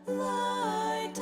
Light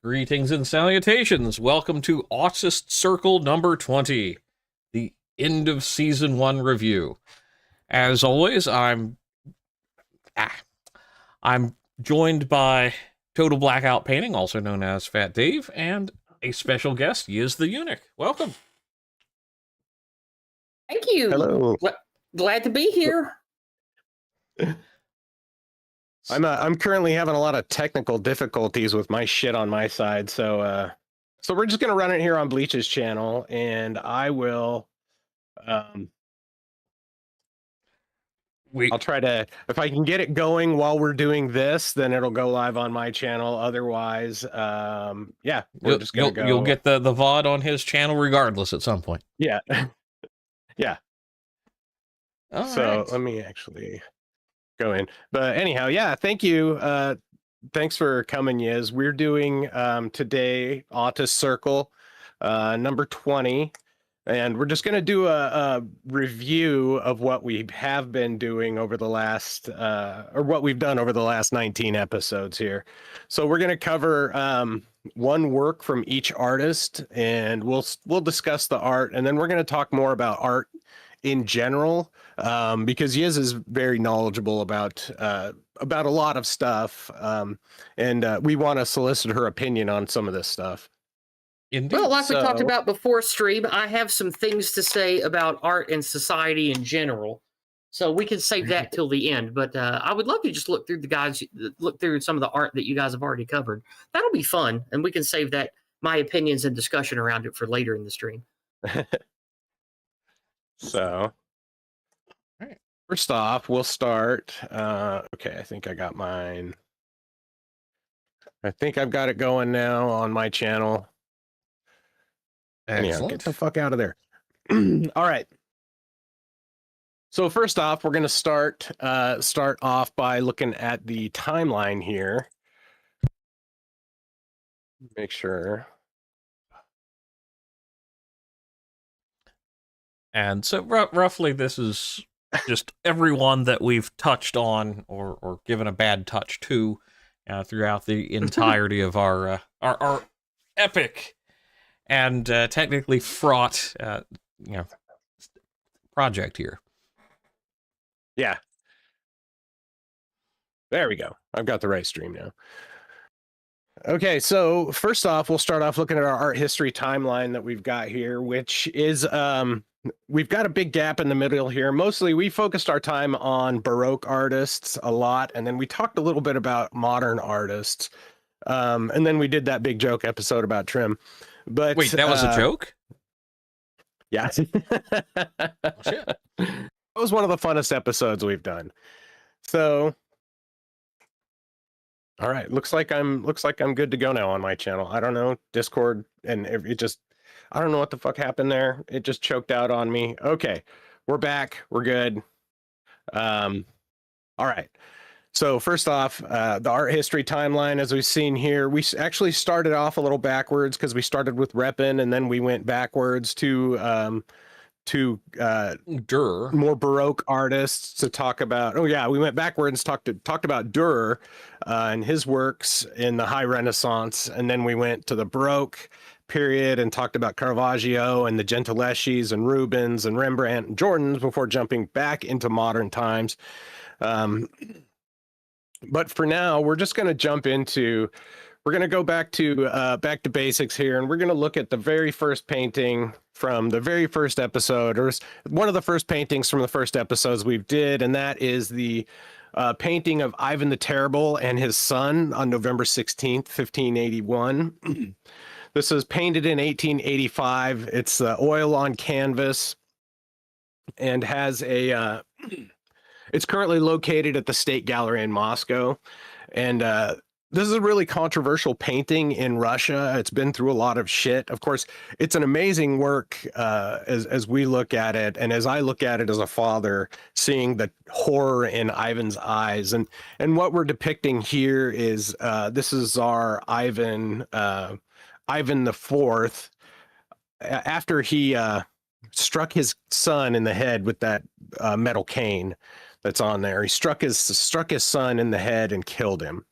Greetings and salutations. Welcome to Autist Circle number 20, the end of season 1 review. As always, I'm joined by Total Blackout Painting, also known as Fat Dave, and a special guest, Yiz the Eunuch. Welcome. Thank you. Hello. Glad to be here. I'm currently having a lot of technical difficulties with my shit on my side, so we're just gonna run it here on Bleach's channel, and I will I'll try to, if I can get it going while we're doing this, then it'll go live on my channel. Otherwise, yeah, we're just gonna go. You'll get the VOD on his channel regardless at some point. Yeah. Yeah. All so right. Let me actually go in. But anyhow, yeah, thank you. Thanks for coming, Yiz. We're doing today Autist Circle number 20. And we're just going to do a review of what we have been doing over the last, or what we've done over the last 19 episodes here. So we're going to cover one work from each artist, and we'll discuss the art, and then we're going to talk more about art in general, because Yiz is very knowledgeable about a lot of stuff, and we want to solicit her opinion on some of this stuff. Indeed. Well, like we talked about before stream, I have some things to say about art and society in general. So we can save that till the end. But I would love to just look through some of the art that you guys have already covered. That'll be fun, and we can save that, my opinions and discussion around it, for later in the stream. So, all right. First off, we'll start. Okay, I think I got mine. I think I've got it going now on my channel. Anyhow, get the fuck out of there. All right. So first off, we're going to start off by looking at the timeline here. Make sure. And so roughly this is just everyone that we've touched on or given a bad touch to throughout the entirety of our epic and technically fraught project here. Yeah. There we go. I've got the right stream now. Okay, so first off, we'll start off looking at our art history timeline that we've got here, which is we've got a big gap in the middle here. Mostly we focused our time on Baroque artists a lot, and then we talked a little bit about modern artists. And then we did that big joke episode about trim. But wait, that was a joke? Yeah. Oh, shit. That was one of the funnest episodes we've done. So all right, looks like I'm good to go now on my channel. I don't know, Discord, and it just, I don't know what the fuck happened there. It just choked out on me. Okay, we're back. We're good. All right. So first off, the art history timeline, as we've seen here, we actually started off a little backwards because we started with Repin, and then we went backwards to Dürer, more Baroque artists to talk about. Oh yeah, we went backwards, talked about Dürer and his works in the High Renaissance, and then we went to the Baroque period and talked about Caravaggio and the Gentilesches and Rubens and Rembrandt and Jordans before jumping back into modern times. But for now, we're just going to jump into. We're going to go back to basics here, and we're going to look at the very first painting from the very first episode, or one of the first paintings from the first episodes we did, and that is the painting of Ivan the Terrible and his son on November 16th, 1581. This is painted in 1885. It's oil on canvas and has a... it's currently located at the State Gallery in Moscow, and this is a really controversial painting in Russia. It's been through a lot of shit. Of course, it's an amazing work as we look at it, and as I look at it as a father, seeing the horror in Ivan's eyes. And what we're depicting here is this is our Ivan the Fourth, after he struck his son in the head with that metal cane that's on there. He struck his son in the head and killed him.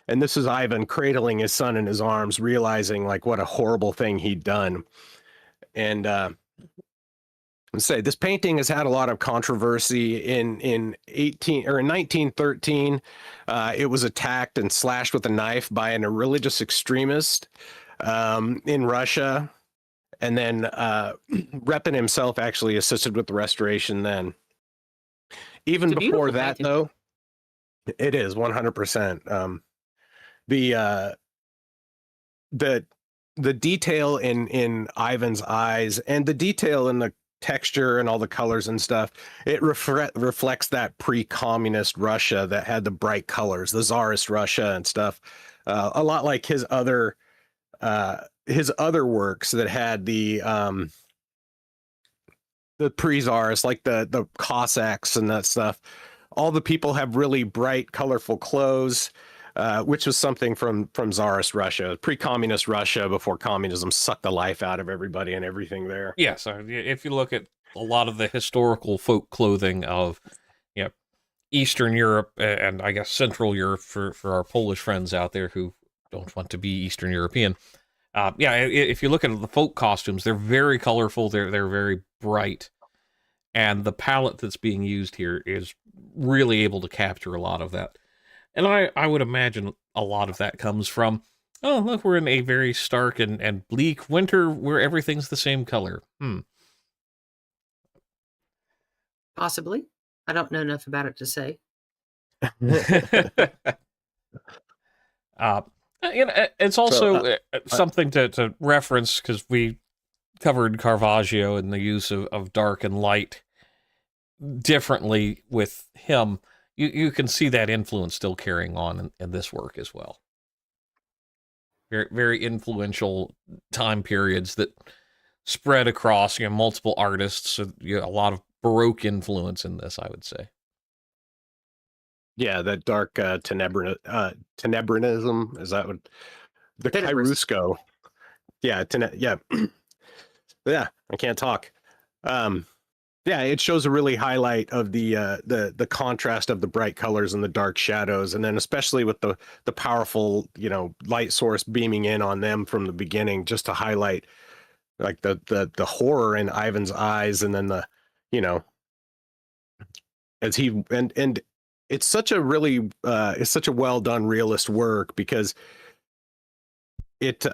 And this is Ivan cradling his son in his arms, realizing like what a horrible thing he'd done. And let's say this painting has had a lot of controversy. In 1913, it was attacked and slashed with a knife by a religious extremist in Russia. And then Repin himself actually assisted with the restoration then. Even before that, painting, though, it is 100%. The detail in Ivan's eyes and the detail in the texture and all the colors and stuff, it reflects that pre-communist Russia that had the bright colors, the Tsarist Russia and stuff. A lot like his other works that had the pre-Tsarist, like the Cossacks and that stuff. All the people have really bright, colorful clothes. Which was something from Tsarist Russia, pre-communist Russia, before communism sucked the life out of everybody and everything there. Yeah, so if you look at a lot of the historical folk clothing of Eastern Europe and I guess Central Europe for our Polish friends out there who don't want to be Eastern European, if you look at the folk costumes, they're very colorful, they're very bright, and the palette that's being used here is really able to capture a lot of that. And I would imagine a lot of that comes from, oh, look, we're in a very stark and bleak winter where everything's the same color. Possibly. I don't know enough about it to say. It's also something to reference, because we covered Caravaggio and the use of dark and light differently with him. You can see that influence still carrying on in this work as well. Very, very influential time periods that spread across multiple artists. So, a lot of Baroque influence in this, I would say. Yeah, that dark tenebrinism, is that what the Tenebrous. chiaroscuro? Yeah, yeah. Yeah, I can't talk. Yeah, it shows a really highlight of the contrast of the bright colors and the dark shadows, and then especially with the powerful, light source beaming in on them from the beginning, just to highlight like the horror in Ivan's eyes, and then as he and it's such a really it's such a well done realist work, because it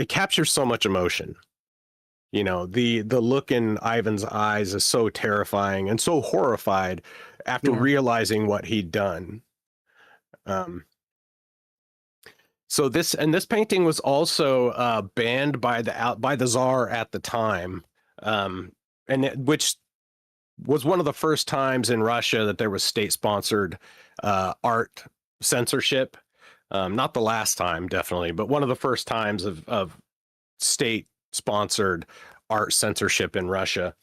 captures so much emotion. The look in Ivan's eyes is so terrifying and so horrified after realizing what he'd done. So this painting was also banned by the Tsar at the time, which was one of the first times in Russia that there was state-sponsored art censorship. Not the last time, definitely, but one of the first times of state-sponsored art censorship in Russia.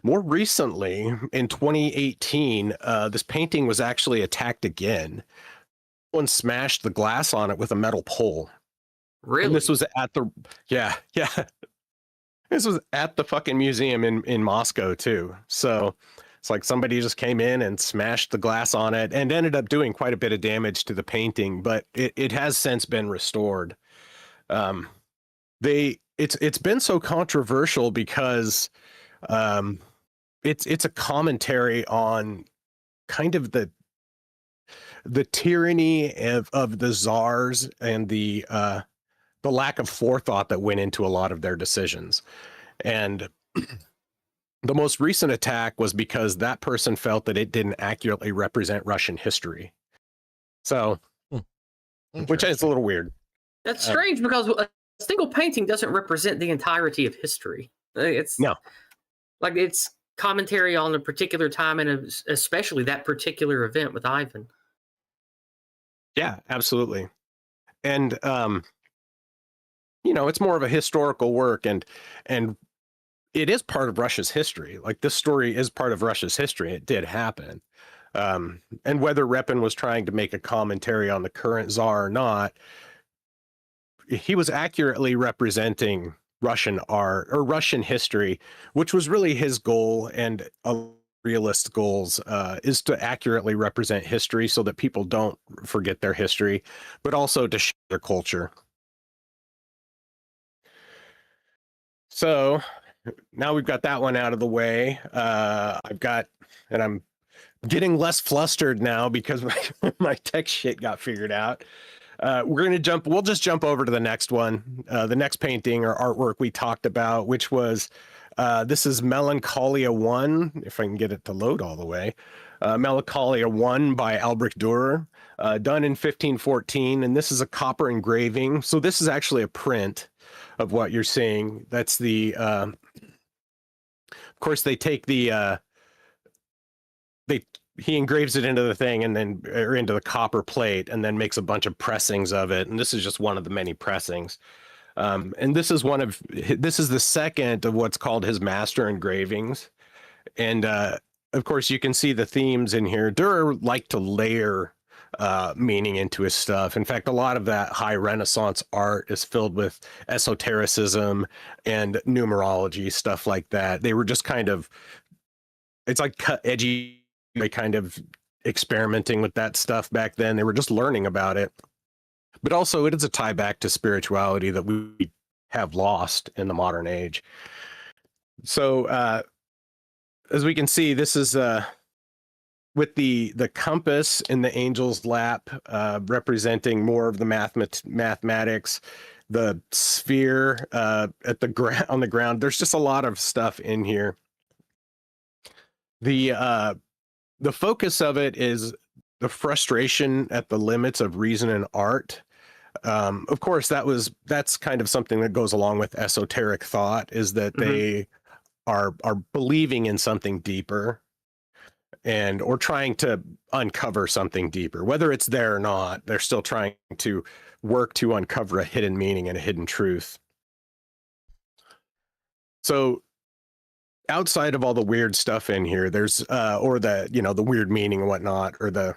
More recently, in 2018, this painting was actually attacked again. Someone smashed the glass on it with a metal pole. Really? And this was at the This was at the fucking museum in Moscow too. So it's like somebody just came in and smashed the glass on it and ended up doing quite a bit of damage to the painting, but it has since been restored. It's been so controversial because it's a commentary on kind of the tyranny of the czars and the lack of forethought that went into a lot of their decisions. And the most recent attack was because that person felt that it didn't accurately represent Russian history. So, which is a little weird. That's strange, because a single painting doesn't represent the entirety of history. It's commentary on a particular time, and especially that particular event with Ivan. Yeah, absolutely. And it's more of a historical work, and it is part of Russia's history. Like, this story is part of Russia's history. It did happen. And whether Repin was trying to make a commentary on the current czar or not, he was accurately representing Russian art or Russian history, which was really his goal, and a realist goals is to accurately represent history so that people don't forget their history, but also to share their culture. So now we've got that one out of the way. I'm getting less flustered now because my tech shit got figured out. We'll just jump over to the next one. The next painting or artwork we talked about, which was, this is Melancholia 1, if I can get it to load all the way. Melancholia 1 by Albrecht Dürer, done in 1514. And this is a copper engraving. So this is actually a print of what you're seeing. That's the, of course, they take the, he engraves it into the thing or into the copper plate, and then makes a bunch of pressings of it. And this is just one of the many pressings. And this is the second of what's called his master engravings. And of course, you can see the themes in here. Dürer liked to layer meaning into his stuff. In fact, a lot of that high Renaissance art is filled with esotericism and numerology, stuff like that. They were just it's like edgy, kind of experimenting with that stuff back then. They were just learning about it. But also, it is a tie back to spirituality that we have lost in the modern age. So, as we can see, this is with the compass in the angel's lap, representing more of the mathematics, the sphere on the ground. There's just a lot of stuff in here. The focus of it is the frustration at the limits of reason and art. Of course, that's kind of something that goes along with esoteric thought, is that they are believing in something deeper. or trying to uncover something deeper. Whether it's there or not, they're still trying to work to uncover a hidden meaning and a hidden truth. So outside of all the weird stuff in here, there's or the, you know, the weird meaning and whatnot, or the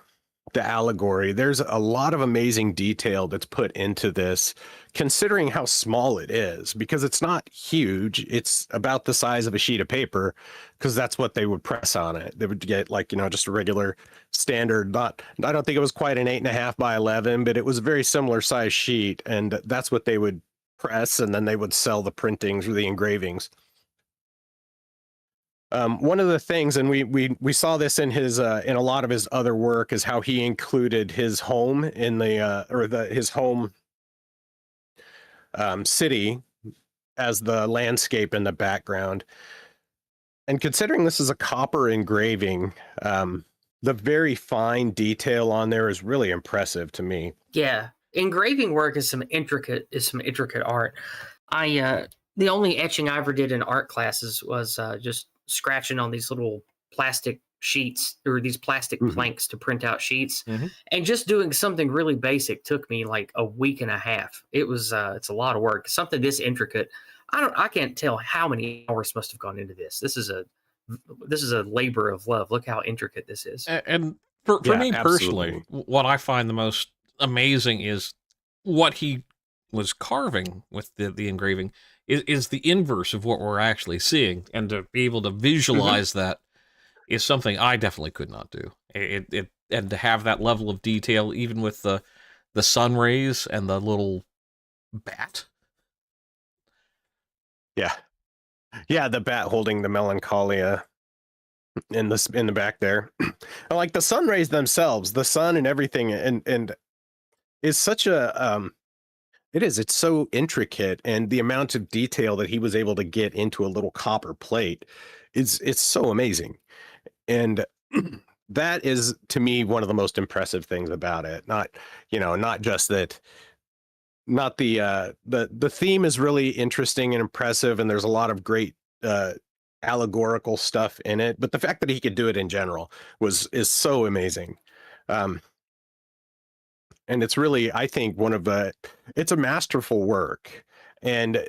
allegory, there's a lot of amazing detail that's put into this, considering how small it is, because it's not huge. It's about the size of a sheet of paper, because that's what they would press on it. They would get, like, you know, just a regular standard, not, I don't think it was quite an 8.5 by 11, but it was a very similar size sheet, and that's what they would press, and then they would sell the printings or the engravings. One of the things, and we saw this in his in a lot of his other work, is how he included his home in the his home city as the landscape in the background. And considering this is a copper engraving, the very fine detail on there is really impressive to me. Yeah, engraving work is some intricate art. The only etching I ever did in art classes was just scratching on these little plastic sheets, or these plastic planks to print out sheets, and just doing something really basic took me like a week and a half. It was it's a lot of work. Something this intricate, I can't tell how many hours must have gone into this. This is a labor of love. Look how intricate this is. And for me personally, what I find the most amazing is what he was carving with the engraving is the inverse of what we're actually seeing, and to be able to visualize that is something I definitely could not do. And to have that level of detail, even with the sun rays and the little bat. Yeah, the bat holding the Melencolia in the back there. Like the sun rays themselves, the sun and everything, and is such a it's so intricate, and the amount of detail that he was able to get into a little copper plate it's so amazing. And that is, to me, one of the most impressive things about it. Not just that, not the theme is really interesting and impressive, and there's a lot of great allegorical stuff in it, but the fact that he could do it in general is so amazing. And it's really, I think, it's a masterful work, and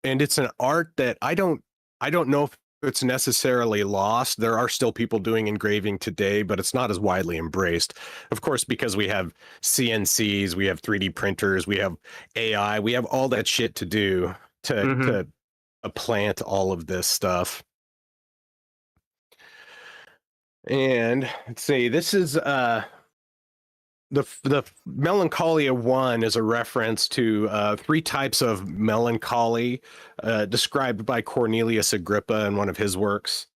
it's an art that I don't know if it's necessarily lost. There are still people doing engraving today, but it's not as widely embraced. Of course, because we have CNCs, we have 3D printers, we have AI, we have all that shit to do to plant all of this stuff. And let's see, this is the Melancholia 1 is a reference to 3 types of melancholy described by Cornelius Agrippa in one of his works.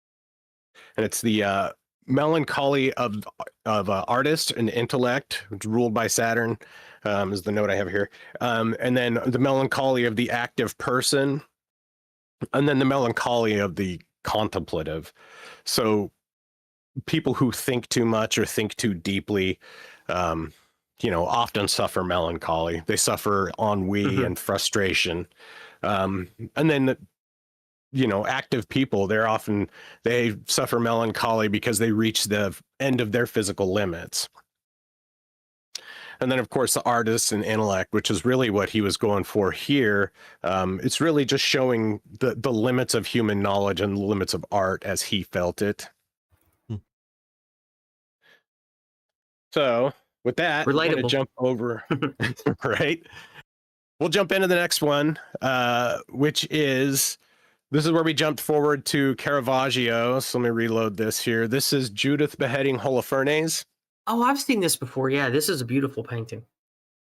And it's the melancholy of artist and intellect, which ruled by Saturn, is the note I have here. And then the melancholy of the active person, and then the melancholy of the contemplative. So people who think too much or think too deeply, often suffer melancholy. They suffer ennui and frustration. And then, active people, they suffer melancholy because they reach the end of their physical limits. And then, of course, the artist and intellect, which is really what he was going for here. It's really just showing the limits of human knowledge and the limits of art as he felt it. So with that, we're going to jump over, right? We'll jump into the next one, which is, this is where we jumped forward to Caravaggio. So let me reload this here. This is Judith beheading Holofernes. Oh, I've seen this before. Yeah, this is a beautiful painting.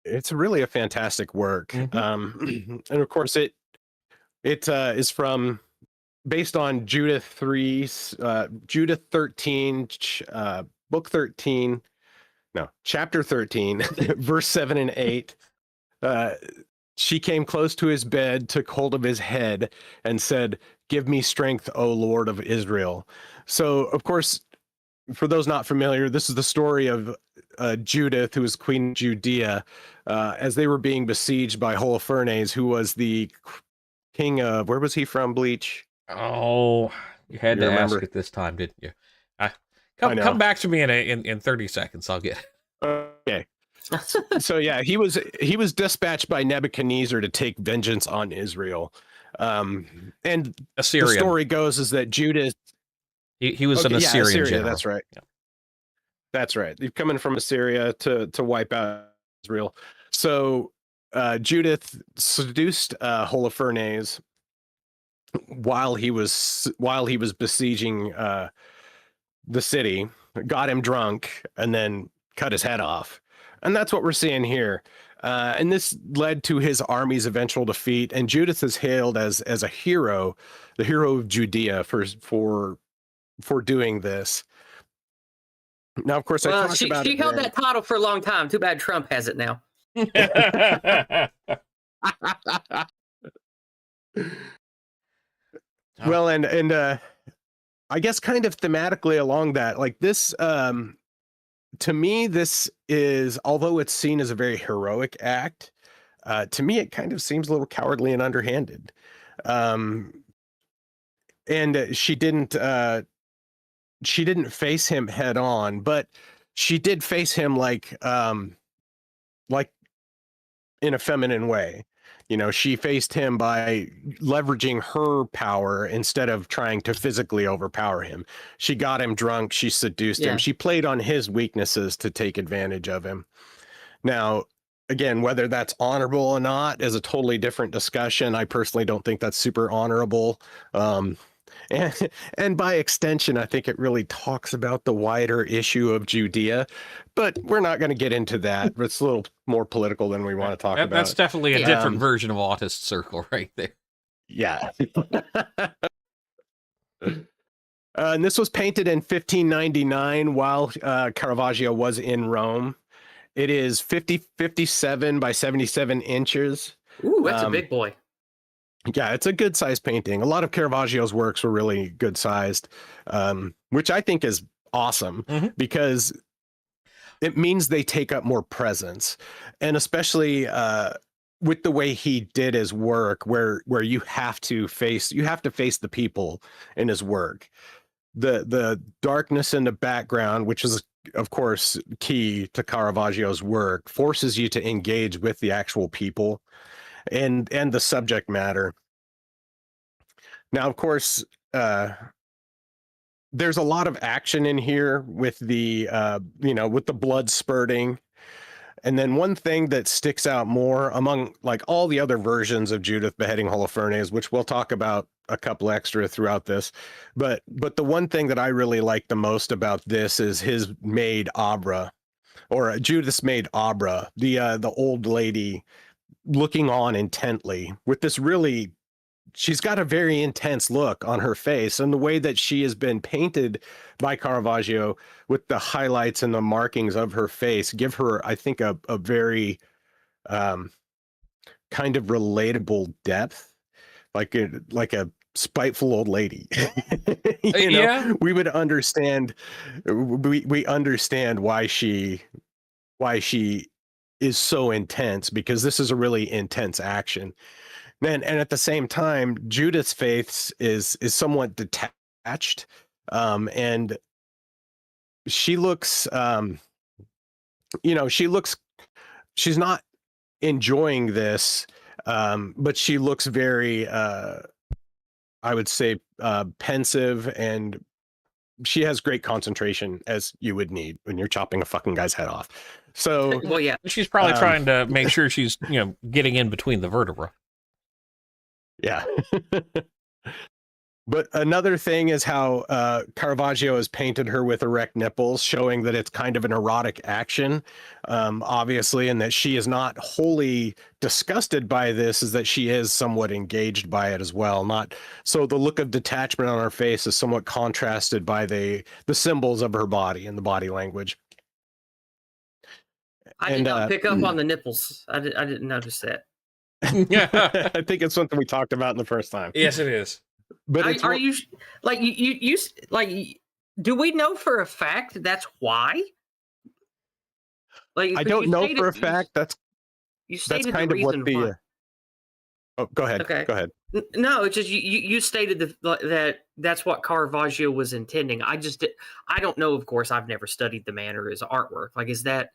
It's really a fantastic work. And of course, it is from, based on Judith 13, book 13. No, chapter 13, verse 7 and 8. She came close to his bed, took hold of his head, and said, "Give me strength, O Lord of Israel." So, of course, for those not familiar, this is the story of Judith, who was Queen Judea, as they were being besieged by Holofernes, who was the king of, where was he from, Bleach? Oh, you had to ask it this time, didn't you? Come back to me in 30 seconds. I'll get it. Okay. So yeah, he was dispatched by Nebuchadnezzar to take vengeance on Israel. And Assyrian. the story goes is that Judith. He was an Assyrian Assyria, general. that's right. Yeah. That's right. They're coming from Assyria to wipe out Israel. So Judith seduced Holofernes while he was besieging the city, got him drunk, and then cut his head off. And that's what we're seeing here. And this led to his army's eventual defeat. And Judith is hailed as a hero, the hero of Judea for doing this. Now, of course, I talked about she held that title for a long time. Too bad Trump has it now. Well, and I guess kind of thematically along that, like this, to me, this is, although it's seen as a very heroic act, to me, it kind of seems a little cowardly and underhanded. And she didn't face him head on, but she did face him like in a feminine way. You know, she faced him by leveraging her power instead of trying to physically overpower him. She got him drunk. She seduced him. She played on his weaknesses to take advantage of him. Now, again, whether that's honorable or not is a totally different discussion. I personally don't think that's super honorable. And by extension, I think it really talks about the wider issue of Judea, but we're not going to get into that. It's a little more political than we want to talk about. That's definitely a different version of Autist Circle right there. Yeah. And this was painted in 1599 while Caravaggio was in Rome. It is 57 by 77 inches. Ooh, that's a big boy. Yeah, it's a good sized painting. A lot of Caravaggio's works were really good sized, which I think is awesome because it means they take up more presence. And especially with the way he did his work, where you have to face the people in his work. The darkness in the background, which is of course key to Caravaggio's work, forces you to engage with the actual people and the subject matter. Now, of course, there's a lot of action in here with the with the blood spurting. And then one thing that sticks out more among like all the other versions of Judith beheading Holofernes, which we'll talk about a couple extra throughout this, but the one thing that I really like the most about this is his maid Abra, or Judith's maid Abra, the old lady looking on intently with this really, she's got a very intense look on her face, and the way that she has been painted by Caravaggio with the highlights and the markings of her face give her, I think, a very kind of relatable depth, like a spiteful old lady. Yeah, we would understand. We understand why she is so intense, because this is a really intense action. And at the same time, Judith's face is somewhat detached, and she looks, she's not enjoying this, but she looks very, I would say, pensive, and she has great concentration, as you would need when you're chopping a fucking guy's head off. So, well, yeah, she's probably trying to make sure she's getting in between the vertebrae. Yeah. But another thing is how Caravaggio has painted her with erect nipples, showing that it's kind of an erotic action, obviously, and that she is not wholly disgusted by this, is that she is somewhat engaged by it as well. Not so the look of detachment on her face is somewhat contrasted by the symbols of her body and the body language. I did not pick up on the nipples. I didn't notice that. I think it's something we talked about in the first time. Yes, it is. But are you like you like? Do we know for a fact that's why? Like, I don't know for a fact. That's you stated kind the of what reason the why. Oh, go ahead. Okay. Go ahead. No, it's just you stated that that's what Caravaggio was intending. I don't know. Of course, I've never studied the man or his artwork. Like, is that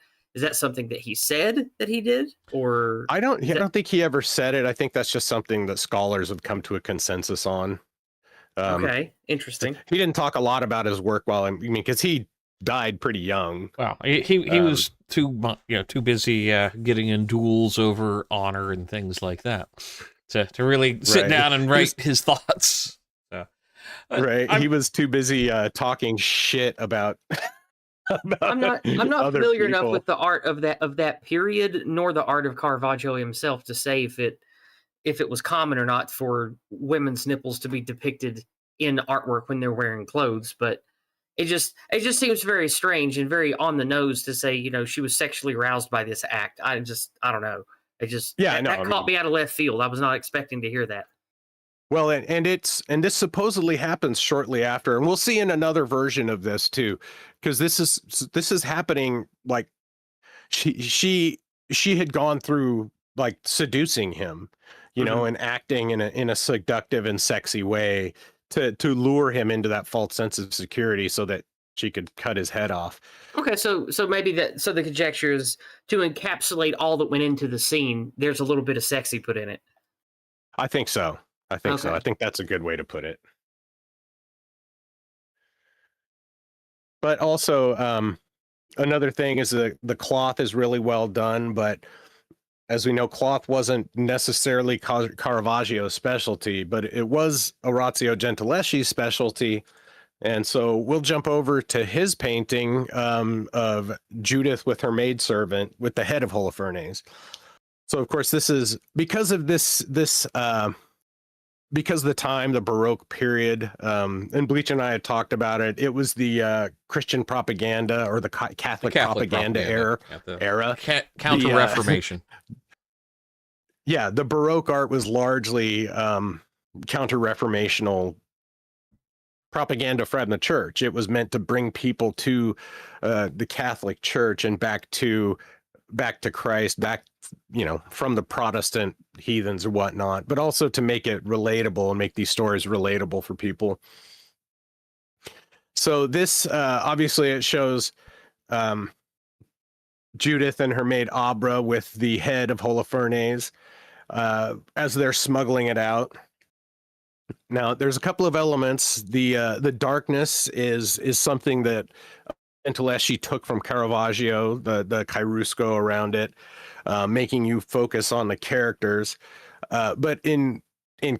something that he said that he did, or I don't think he ever said it. I think that's just something that scholars have come to a consensus on. Okay, interesting. He didn't talk a lot about his work because he died pretty young. Well, he was too busy getting in duels over honor and things like that to really sit down and write his thoughts. So, right, he was too busy talking shit about. I'm not familiar enough with the art of that period, nor the art of Caravaggio himself, to say if it was common or not for women's nipples to be depicted in artwork when they're wearing clothes. But it just seems very strange and very on the nose to say, she was sexually aroused by this act. I don't know. That caught me out of left field. I was not expecting to hear that. Well, and this supposedly happens shortly after, and we'll see in another version of this too, because this is happening like she had gone through like seducing him, and acting in a seductive and sexy way to lure him into that false sense of security so that she could cut his head off. Okay, so maybe the conjecture is to encapsulate all that went into the scene. There's a little bit of sexy put in it. I think so. So. Okay. I think that's a good way to put it. But also, another thing is the cloth is really well done, but as we know, cloth wasn't necessarily Caravaggio's specialty, but it was Orazio Gentileschi's specialty. And so we'll jump over to his painting of Judith with her maidservant with the head of Holofernes. So, of course, this is because of this because of the time, the Baroque period, and Bleach and I had talked about it. It was the Christian propaganda or the Catholic propaganda era. Counter-Reformation. The Baroque art was largely counter-reformational propaganda from the church. It was meant to bring people to the Catholic Church and back to Christ, from the Protestant heathens or whatnot, but also to make it relatable and make these stories relatable for people. So this, obviously it shows Judith and her maid Abra with the head of Holofernes as they're smuggling it out. Now, there's a couple of elements. The darkness is something that Gentileschi took from Caravaggio, the chiaroscuro around it, making you focus on the characters. But in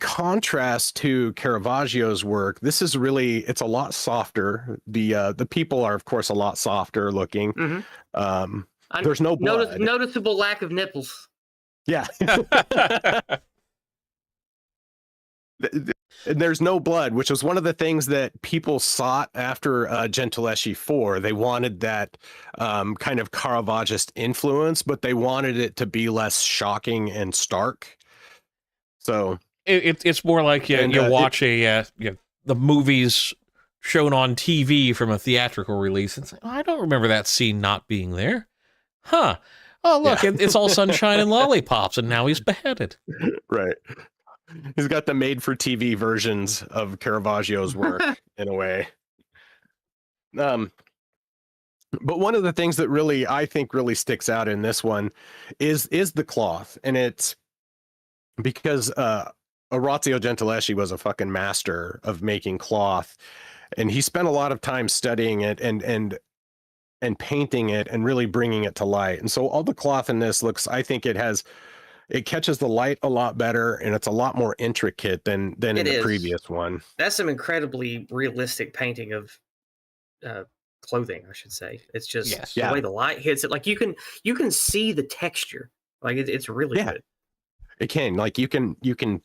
contrast to Caravaggio's work, this is it's a lot softer. The people are, of course, a lot softer looking. Mm-hmm. There's no blood. Noticeable lack of nipples. Yeah. And there's no blood, which was one of the things that people sought after Gentileschi 4. They wanted that kind of Caravaggist influence, but they wanted it to be less shocking and stark. So it's more like you watch the movies shown on TV from a theatrical release and say, I don't remember that scene not being there. Huh. Oh, look, it's all sunshine and lollipops, and now he's beheaded. Right. He's got the made-for-TV versions of Caravaggio's work in a way. But one of the things that I think really sticks out in this one is the cloth, and it's because Orazio Gentileschi was a fucking master of making cloth, and he spent a lot of time studying it and painting it and really bringing it to light. And so all the cloth in this I think it catches the light a lot better, and it's a lot more intricate than in the previous one. That's some incredibly realistic painting of clothing, I should say. It's just the way the light hits it. Like you can see the texture. Like it's really good. It can you can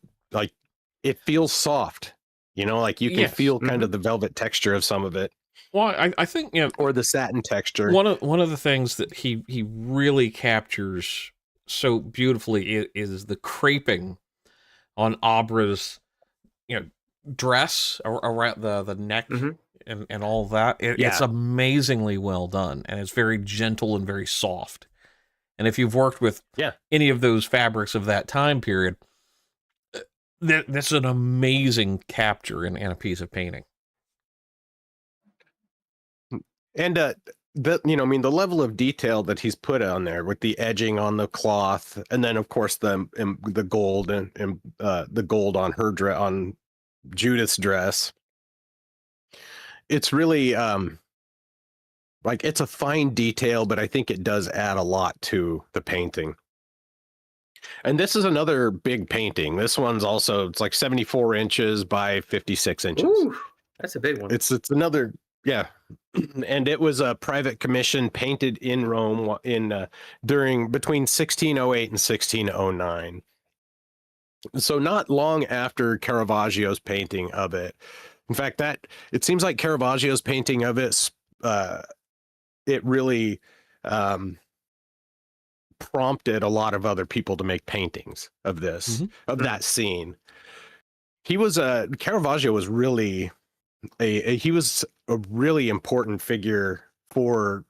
it feels soft. Like you can feel kind of the velvet texture of some of it. Well, I think or the satin texture. One of the things that he really captures so beautifully is the craping on Abra's dress around the neck and all that. It's amazingly well done, and it's very gentle and very soft. And if you've worked with any of those fabrics of that time period, This is an amazing capture in a piece of painting. And the level of detail that he's put on there with the edging on the cloth, and then of course the gold and the gold on on Judith's dress. It's really like it's a fine detail, but I think it does add a lot to the painting. And this is another big painting. This one's also, it's like 74 inches by 56 inches. Ooh, that's a big one. It's another, yeah. And it was a private commission painted in Rome between 1608 and 1609. So not long after Caravaggio's painting of it. In fact, it seems like Caravaggio's painting of it, it really prompted a lot of other people to make paintings of this, of that scene. Caravaggio was really he was a really important figure for,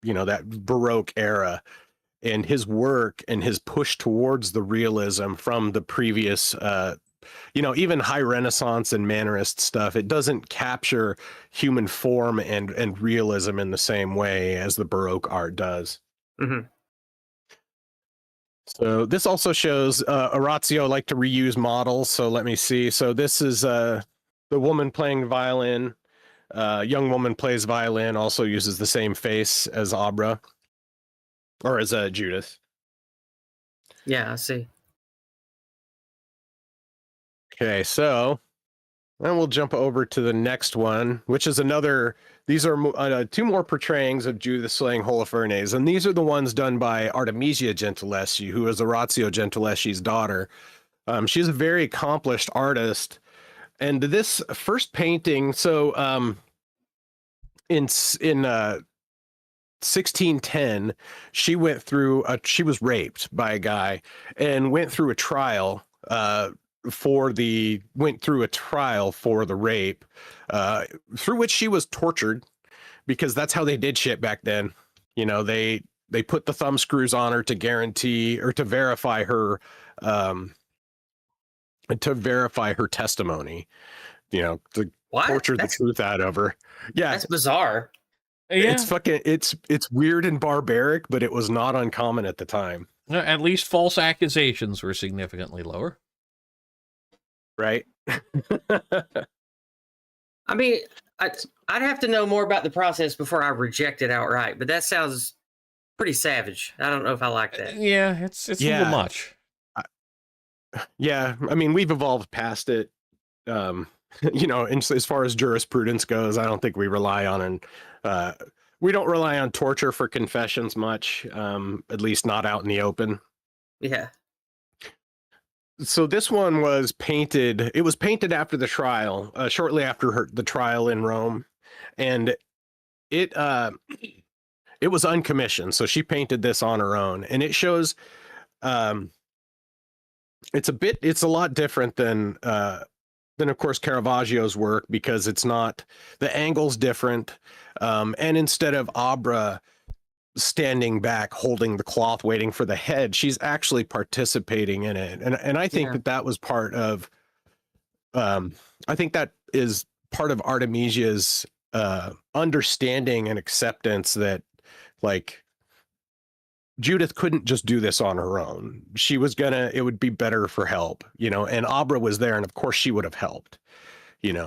that Baroque era, and his work and his push towards the realism from the previous, even high Renaissance and Mannerist stuff. It doesn't capture human form and realism in the same way as the Baroque art does. Mm-hmm. So this also shows Orazio like to reuse models. So let me see. So this is the woman playing violin. Young woman plays violin, also uses the same face as Abra, or as Judith. Yeah, I see. Okay, so then we'll jump over to the next one, which is another. These are two more portrayings of Judith slaying Holofernes, and these are the ones done by Artemisia Gentileschi, who is Orazio Gentileschi's daughter. She's a very accomplished artist, and this first painting, so in 1610, she was raped by a guy and went through a trial for the rape, through which she was tortured, because that's how they did shit back then. They put the thumb screws on her to guarantee or to verify her testimony, to torture the truth out of her. Yeah, that's bizarre. Yeah. It's weird and barbaric, but it was not uncommon at the time. At least false accusations were significantly lower. Right. I mean, I'd have to know more about the process before I reject it outright, but that sounds pretty savage. I don't know if I like that. Yeah, it's a little much. Yeah, I mean, we've evolved past it. As far as jurisprudence goes, I don't think we rely on we don't rely on torture for confessions much, at least not out in the open. Yeah. So this one was painted. It was painted after the trial, shortly after the trial in Rome, and it was uncommissioned. So she painted this on her own, and it shows. It's a lot different than of course Caravaggio's work, because it's not, the angle's different, and instead of Abra standing back holding the cloth waiting for the head, she's actually participating in it, and I think that was part of I think that is part of Artemisia's understanding and acceptance that, like, Judith couldn't just do this on her own. It would be better for help, and Abra was there, and of course she would have helped.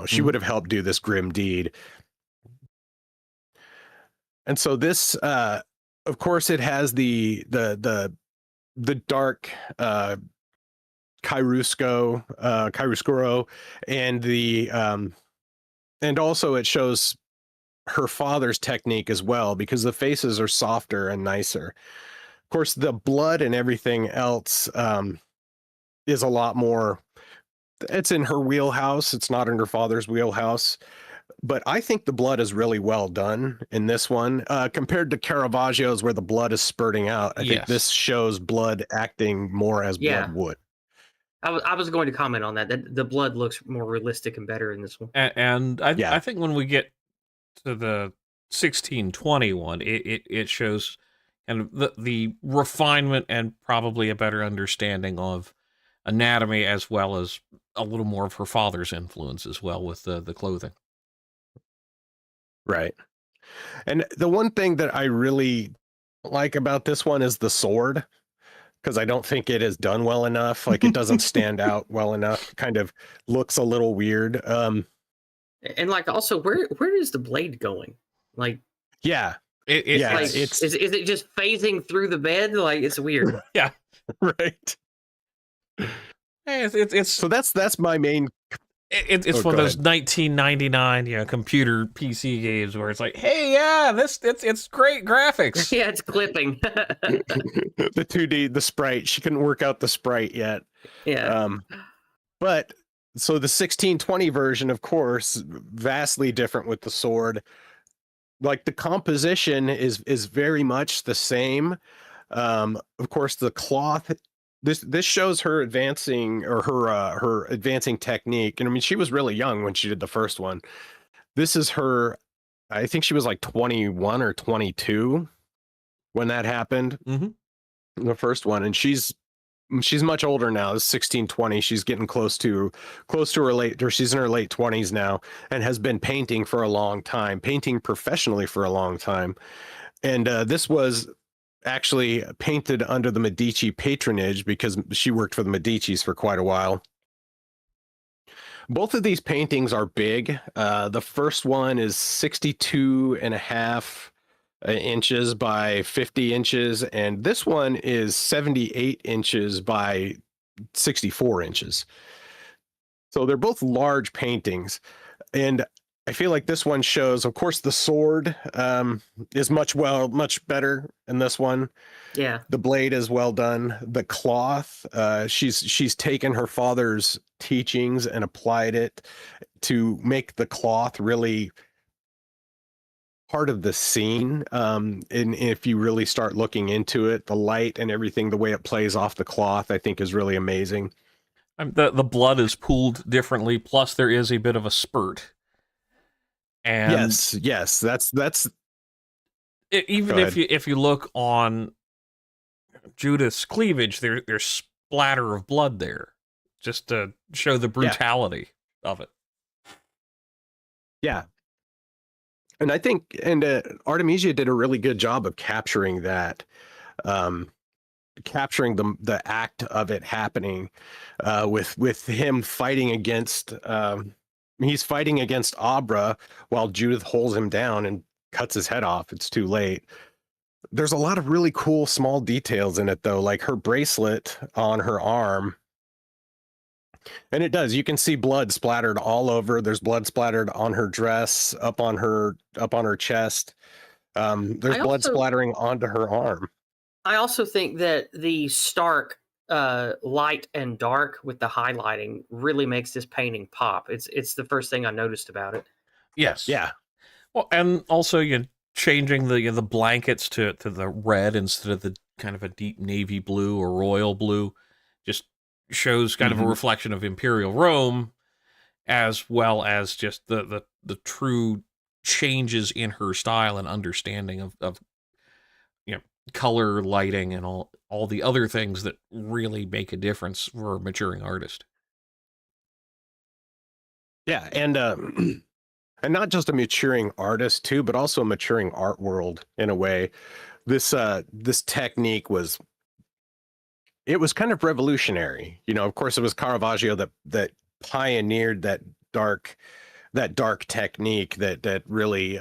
She would have helped do this grim deed. And so this, of course, it has the dark chiaroscuro, and also it shows her father's technique as well, because the faces are softer and nicer. Of course, the blood and everything else is a lot more. It's in her wheelhouse. It's not in her father's wheelhouse. But I think the blood is really well done in this one, compared to Caravaggio's, where the blood is spurting out. I think this shows blood acting more as blood would. I was going to comment on that the blood looks more realistic and better in this one. And I think when we get to the 1621, it shows kind of the refinement and probably a better understanding of anatomy, as well as a little more of her father's influence as well with the clothing. Right. And the one thing that I really like about this one is the sword, because I don't think it is done well enough. Like, it doesn't stand out well enough. It kind of looks a little weird. And like, also, where is the blade going? Like, Yeah. Yeah, like, is it just phasing through the bed? Like, it's weird. Yeah. Right. It's So that's my main. It's Oh, one of go those ahead. 1999 computer PC games where it's like, hey, yeah, it's great graphics. Yeah, it's clipping. The 2D, the sprite. She couldn't work out the sprite yet. Yeah. But so the 1620 version, of course, vastly different with the sword. Like, the composition is very much the same. Of course, the cloth. This shows her advancing, or her advancing technique. And I mean, she was really young when she did the first one. This is her. I think she was like 21 or 22 when that happened. Mm-hmm. The first one, and she's much older now. It's 1620. She's getting close to her she's in her late 20s now, and has been painting for a long time, painting professionally for a long time. And this was actually painted under the Medici patronage, because she worked for the Medicis for quite a while. Both of these paintings are big. The first one is 62 and a half inches by 50 inches, and this one is 78 inches by 64 inches. So they're both large paintings, and I feel like this one shows, of course, the sword is much better in this one. Yeah. The blade is well done. The cloth, she's taken her father's teachings and applied it to make the cloth really part of the scene. And if you really start looking into it, the light and everything, the way it plays off the cloth, I think is really amazing. The blood is pooled differently, plus there is a bit of a spurt. And yes, that's even if you look on Judith's cleavage, there's splatter of blood there, just to show the brutality of it. Yeah. And I think, Artemisia did a really good job of capturing that, capturing the act of it happening, with him fighting against, he's fighting against Abra while Judith holds him down and cuts his head off. It's too late. There's a lot of really cool small details in it, though, like her bracelet on her arm. And it does. You can see blood splattered all over. There's blood splattered on her dress, up on her chest. There's blood splattering onto her arm. I also think that the stark light and dark with the highlighting really makes this painting pop. It's the first thing I noticed about it. Yes. Yeah. Well, and also changing the blankets to the red instead of the kind of a deep navy blue or royal blue just shows kind of a reflection of Imperial Rome, as well as just the true changes in her style and understanding of color, lighting, and all the other things that really make a difference for a maturing artist. Yeah, and not just a maturing artist too, but also a maturing art world in a way. This technique was kind of revolutionary. Of course, it was Caravaggio that pioneered that dark technique that really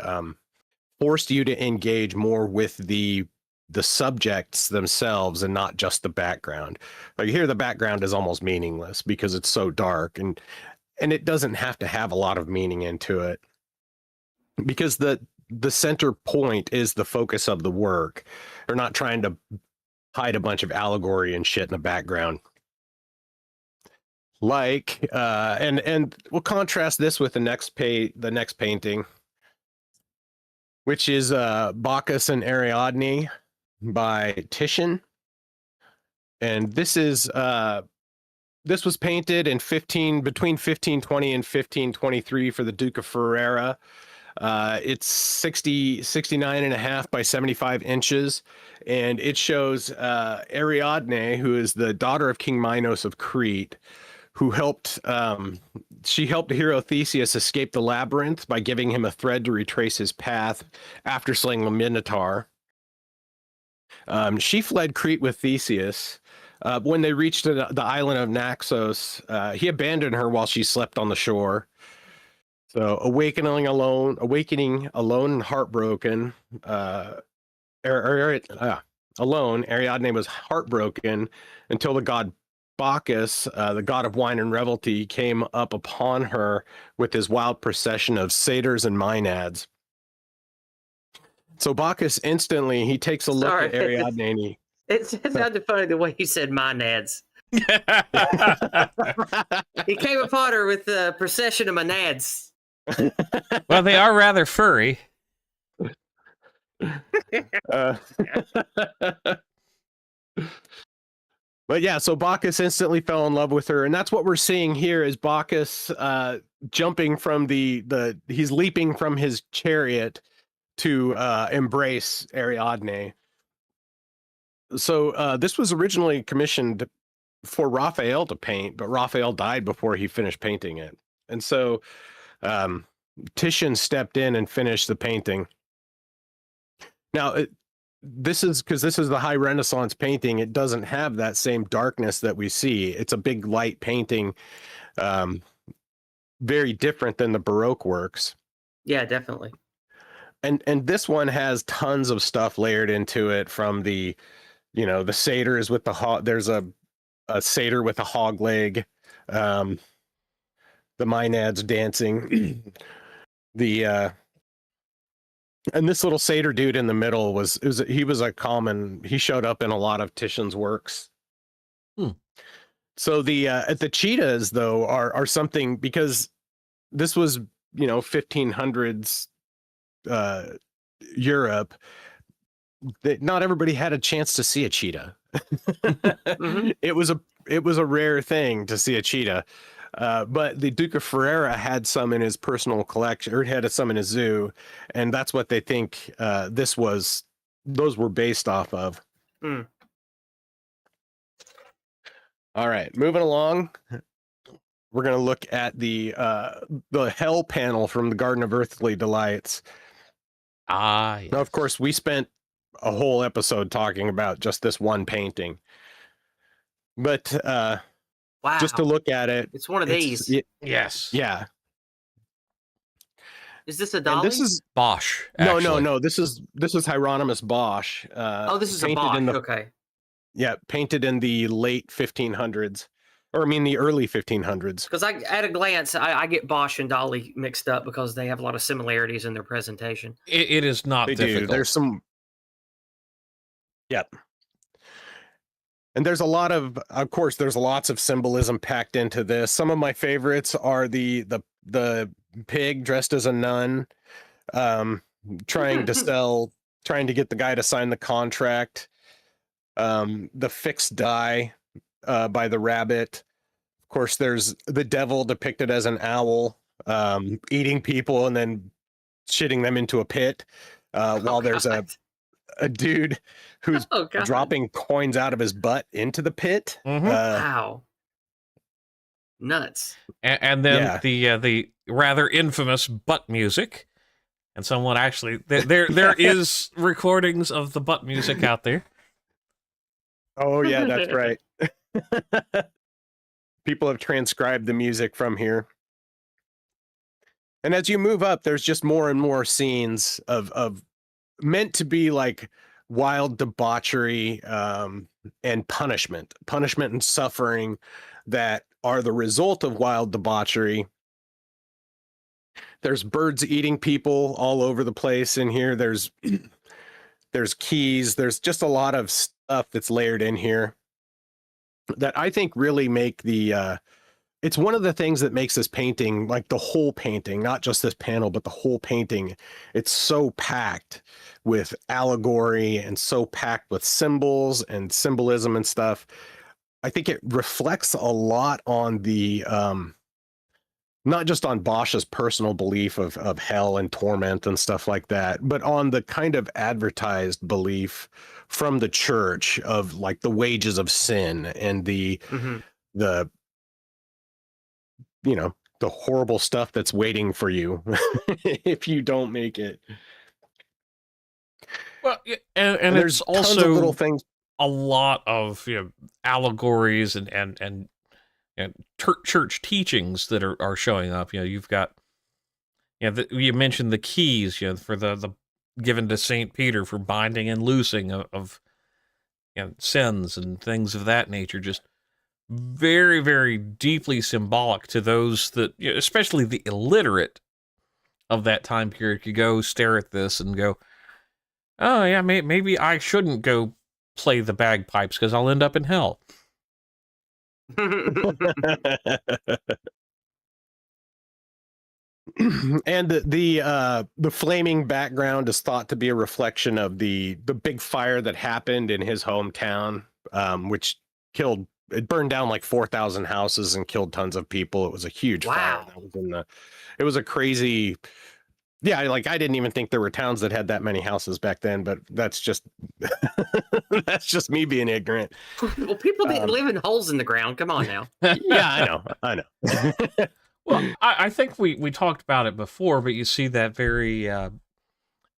forced you to engage more with the subjects themselves and not just the background. Like, here the background is almost meaningless because it's so dark, and it doesn't have to have a lot of meaning into it, because the center point is the focus of the work. They're not trying to hide a bunch of allegory and shit in the background. Like, and we'll contrast this with the next painting, which is Bacchus and Ariadne by Titian. And this was painted in between 1520 and 1523 for the Duke of Ferrara. It's 69 and a half by 75 inches. And it shows Ariadne, who is the daughter of King Minos of Crete, who helped, she helped the hero Theseus escape the labyrinth by giving him a thread to retrace his path after slaying the Minotaur. She fled Crete with Theseus. When they reached the island of Naxos, he abandoned her while she slept on the shore. So awakening alone and heartbroken, alone, Ariadne was heartbroken until the god Bacchus, the god of wine and revelry, came up upon her with his wild procession of satyrs and maenads. So Bacchus instantly, he takes a look at Ariadne and he... It sounded funny the way you said maenads. He came upon her with a procession of maenads. Well, they are rather furry. But yeah, so Bacchus instantly fell in love with her, and that's what we're seeing here is Bacchus jumping from he's leaping from his chariot to embrace Ariadne. So this was originally commissioned for Raphael to paint, but Raphael died before he finished painting it. And so Titian stepped in and finished the painting. Now, this is because this is the high Renaissance painting. It doesn't have that same darkness that we see. It's a big light painting, very different than the Baroque works. Yeah, definitely. And this one has tons of stuff layered into it, from the, the satyrs with the hog. There's a satyr with a hog leg, the maenads dancing, and this little satyr dude in the middle he showed up in a lot of Titian's works. So the cheetahs though are something, because this was 1500s Europe, that not everybody had a chance to see a cheetah. Mm-hmm. It was a rare thing to see a cheetah. But the Duke of Ferrara had some in his personal collection, or had some in his zoo, and that's what they think those were based off of. Mm. All right, moving along. We're going to look at the Hell panel from the Garden of Earthly Delights. Yes. Now, of course, we spent a whole episode talking about just this one painting, but wow. Just to look at it, it's one of these. Yes. Yeah. Is this a dolly? And this is Bosch. No. This is Hieronymus Bosch. This is a Bosch. Okay. Yeah, painted in the late 1500s, or I mean the early 1500s. Because at a glance, I get Bosch and Dolly mixed up because they have a lot of similarities in their presentation. It is not difficult. There's some. Yep. And there's of course, there's lots of symbolism packed into this. Some of my favorites are the pig dressed as a nun, trying to get the guy to sign the contract. The fixed die by the rabbit. Of course, there's the devil depicted as an owl, eating people and then shitting them into a pit, while there's a dude who's dropping coins out of his butt into the pit. Mm-hmm. Wow. Nuts. And then the rather infamous butt music. And someone actually there is recordings of the butt music out there. Oh yeah, that's right. People have transcribed the music from here. And as you move up, there's just more and more scenes of meant to be like wild debauchery, and punishment and suffering that are the result of wild debauchery. There's birds eating people all over the place in here. There's keys. There's just a lot of stuff that's layered in here that I think really make it's one of the things that makes this painting, like the whole painting, not just this panel, but the whole painting. It's so packed with allegory and so packed with symbols and symbolism and stuff. I think it reflects a lot on the not just on Bosch's personal belief of hell and torment and stuff like that, but on the kind of advertised belief from the church of like the wages of sin and the you know, the horrible stuff that's waiting for you if you don't make it. Well, yeah, and there's it's tons also of little things. a lot of allegories and church teachings that are showing up. You've got you mentioned the keys for the given to Saint Peter for binding and loosing of sins and things of that nature. Just very, very deeply symbolic to those that, especially the illiterate of that time period, could go stare at this and go, oh yeah, maybe I shouldn't go play the bagpipes because I'll end up in hell. And the flaming background is thought to be a reflection of the big fire that happened in his hometown, which it burned down like 4,000 houses and killed tons of people. It was a huge fire. That was it was a crazy. Yeah, like I didn't even think there were towns that had that many houses back then, but that's just that's just me being ignorant. Well, people didn't live in holes in the ground. Come on now. Yeah, I know. Well, I think we talked about it before, but you see that very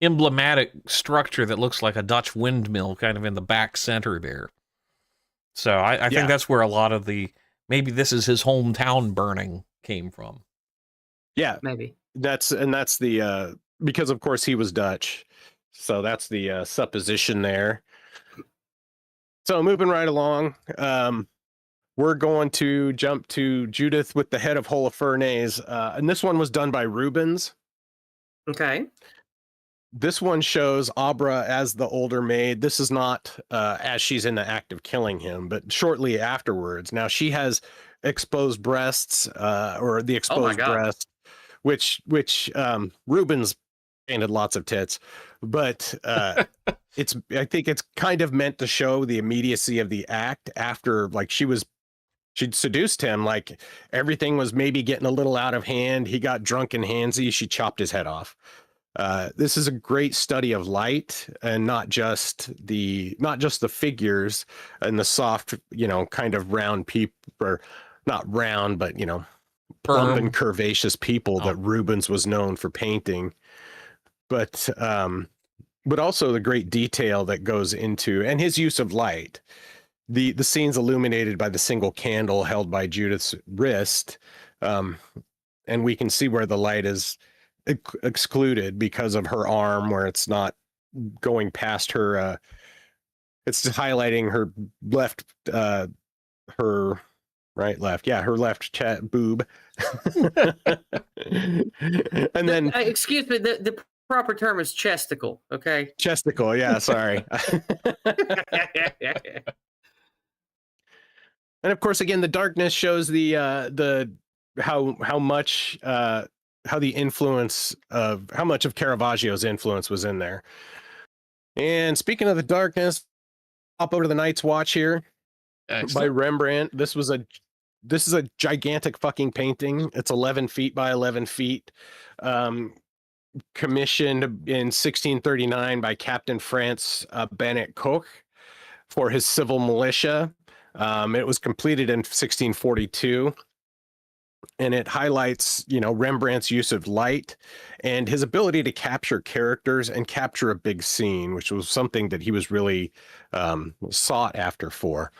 emblematic structure that looks like a Dutch windmill kind of in the back center there. So I think that's where a lot of maybe this is his hometown burning came from. Yeah, maybe. That's the because of course he was Dutch, so that's the supposition there. So moving right along, we're going to jump to Judith with the head of Holofernes, and this one was done by Rubens. Okay. This one shows Abra as the older maid. This is not as she's in the act of killing him, but shortly afterwards. Now she has exposed breasts, or the exposed breast, which Rubens painted lots of tits, but I think it's kind of meant to show the immediacy of the act after, like, she'd seduced him, like everything was maybe getting a little out of hand. He got drunk and handsy. She chopped his head off. This is a great study of light, and not just the figures and the soft, kind of round people, or not round, but plump and curvaceous people that Rubens was known for painting. But also the great detail that goes into, and his use of light. The scene's illuminated by the single candle held by Judith's wrist, and we can see where the light is excluded because of her arm, where it's not going past her. It's highlighting her left, her left boob. And then, excuse me, the proper term is chesticle. Okay, chesticle. Yeah, sorry. And of course, again, the darkness shows how much of Caravaggio's influence was in there. And speaking of the darkness, hop over to the Night's Watch here. Excellent. By Rembrandt. This is a gigantic fucking painting. It's 11 feet by 11 feet. Commissioned in 1639 by Captain France Bennet Koch for his civil militia. It was completed in 1642, and it highlights, Rembrandt's use of light and his ability to capture characters and capture a big scene, which was something that he was really sought after for.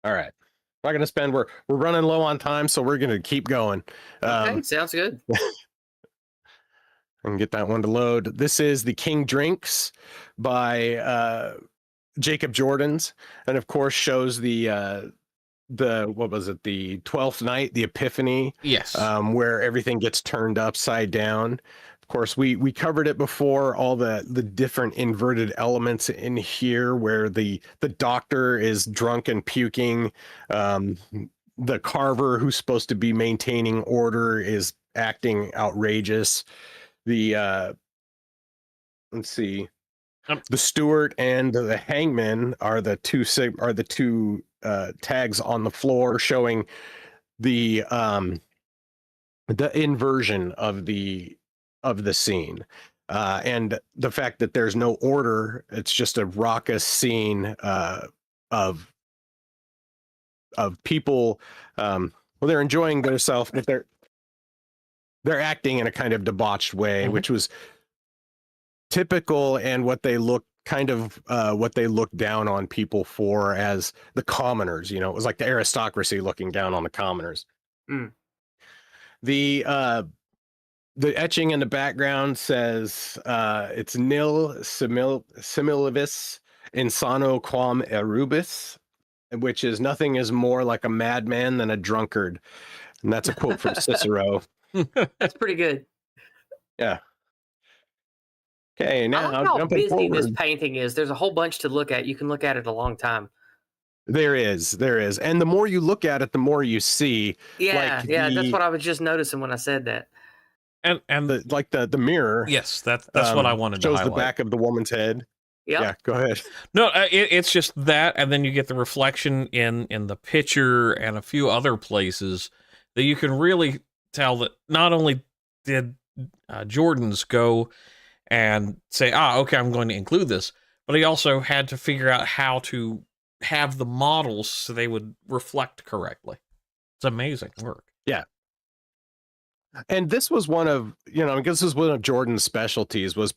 All right. Not going to spend. We're running low on time, so we're going to keep going. Okay, sounds good. I can get that one to load. This is The King Drinks by Jacob Jordan's, and of course shows the what was it, the 12th night, the Epiphany. Yes. Where everything gets turned upside down. Of course, we covered it before, all the different inverted elements in here, where the doctor is drunk and puking. The carver, who's supposed to be maintaining order, is acting outrageous. The let's see. The steward and the hangman are the two tags on the floor, showing the inversion of the scene, and the fact that there's no order. It's just a raucous scene of people. Well, they're enjoying themselves, but they're acting in a kind of debauched way, which was typical, and what they look what they look down on people for as the commoners. It was like the aristocracy looking down on the commoners. The etching in the background says it's nil similibus insano quam erubis, which is nothing is more like a madman than a drunkard. And that's a quote from Cicero. That's pretty good. Yeah. Okay, now I like how jumping busy forward. this painting is. There's a whole bunch to look at. You can look at it a long time. There is. And the more you look at it, the more you see. Yeah, that's what I was just noticing when I said that. And the mirror. Yes, that's what I wanted to highlight. Shows the back of the woman's head. Yep. Yeah, go ahead. No, it's just that, and then you get the reflection in the picture and a few other places that you can really tell that not only did Jordan's go and say, okay, I'm going to include this, but he also had to figure out how to have the models so they would reflect correctly. It's amazing work. Yeah. And this was one of, because this was one of Jordan's specialties was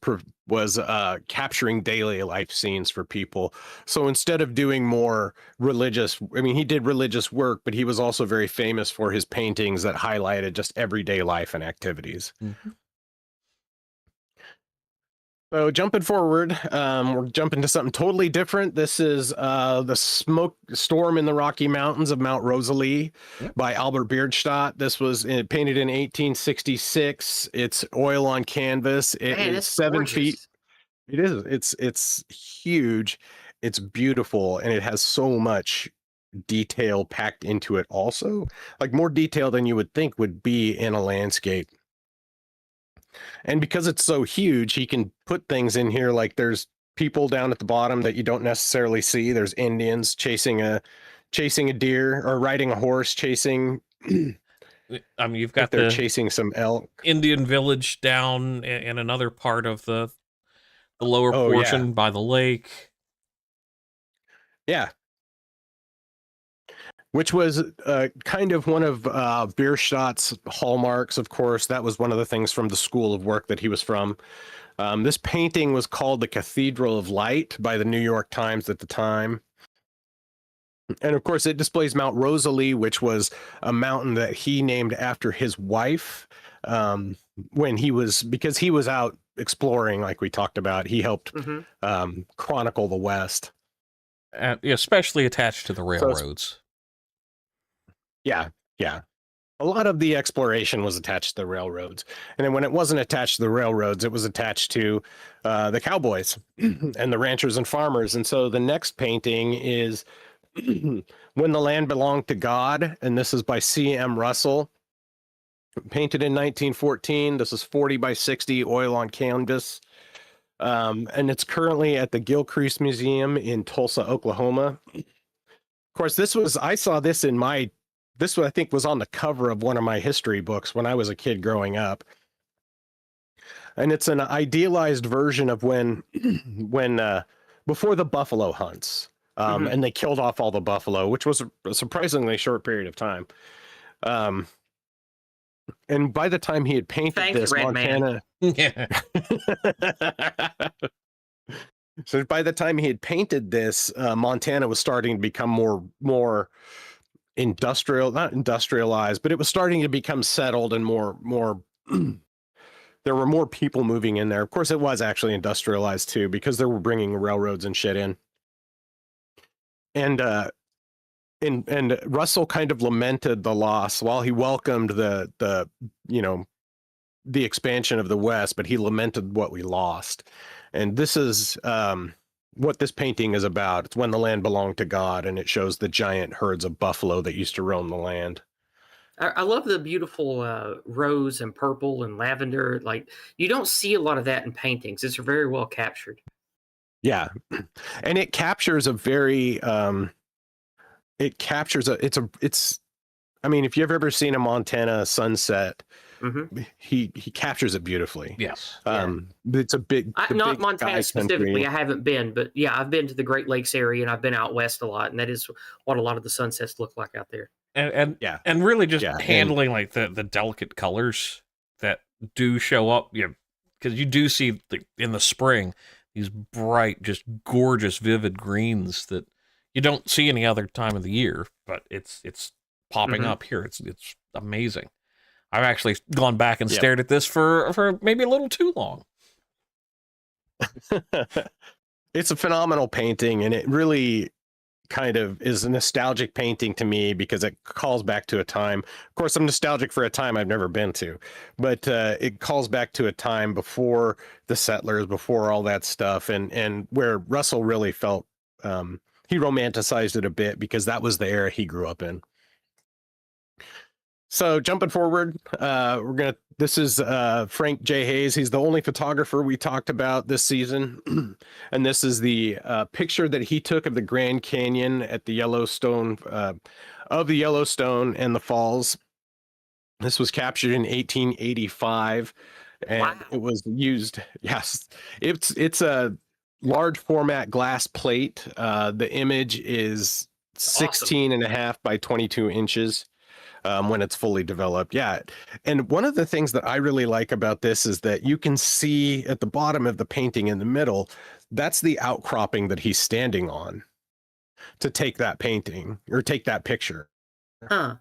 capturing daily life scenes for people. So instead of doing more religious, he did religious work, but he was also very famous for his paintings that highlighted just everyday life and activities. So jumping forward, we're jumping to something totally different. This is the Smoke Storm in the Rocky Mountains of Mount Rosalie by Albert Bierstadt. This was painted in 1866. It's oil on canvas. It is 7 feet. It is. It's huge. It's beautiful, and it has so much detail packed into it also, like more detail than you would think would be in a landscape. And because it's so huge, he can put things in here like there's people down at the bottom that you don't necessarily see. There's Indians chasing a deer, or riding a horse chasing. You've got they're chasing some elk. Indian village down in another part of the lower portion by the lake. Yeah. Which was kind of one of Bierstadt's hallmarks, of course. That was one of the things from the school of work that he was from. This painting was called the Cathedral of Light by the New York Times at the time. And of course, it displays Mount Rosalie, which was a mountain that he named after his wife because he was out exploring, like we talked about. He helped chronicle the West. Especially attached to the railroads. Yeah. A lot of the exploration was attached to the railroads. And then when it wasn't attached to the railroads, it was attached to the cowboys and the ranchers and farmers. And so the next painting is When the Land Belonged to God. And this is by C.M. Russell. Painted in 1914. This is 40 by 60 oil on canvas. And it's currently at the Gilcrease Museum in Tulsa, Oklahoma. Of course, I saw this this I think was on the cover of one of my history books when I was a kid growing up. And it's an idealized version of when before the buffalo hunts. And they killed off all the buffalo, which was a surprisingly short period of time. And by the time he had painted this, Montana. So by the time he had painted this, Montana was starting to become more not industrialized, but it was starting to become settled and more there were more people moving in there. Of course, it was actually industrialized too, because they were bringing railroads and shit in. And Russell kind of lamented the loss while he welcomed the expansion of the West, but he lamented what we lost. And this is what this painting is about. It's When the Land Belonged to God, and it shows the giant herds of buffalo that used to roam the land. I love the beautiful rose and purple and lavender. Like, you don't see a lot of that in paintings. It's very well captured. Yeah. And it captures a very it's I mean, if you've ever seen a Montana sunset, Hmm. he captures it beautifully. Yes. It's a big, Not big Montana sky specifically. country. I haven't been, but yeah, I've been to the Great Lakes area and I've been out west a lot, and that is what a lot of the sunsets look like out there. And Yeah. and really just Yeah, and- handling like the delicate colors that do show up, because you do see in the spring these bright, just gorgeous, vivid greens that you don't see any other time of the year, but it's popping up here. It's amazing. I've actually gone back and stared at this for maybe a little too long. It's a phenomenal painting, and it really kind of is a nostalgic painting to me because it calls back to a time. Of course, I'm nostalgic for a time I've never been to, but it calls back to a time before the settlers, before all that stuff, and where Russell really felt he romanticized it a bit because that was the era he grew up in. So jumping forward, this is Frank J. Hayes. He's the only photographer we talked about this season. And this is the picture that he took of the Grand Canyon at the Yellowstone, of the Yellowstone and the falls. This was captured in 1885, and it was used. Yes, it's a large format glass plate. The image is 16 and a half by 22 inches. When it's fully developed. Yeah. And one of the things that I really like about this is that you can see at the bottom of the painting in the middle, that's the outcropping that he's standing on to take that painting or take that picture. Huh.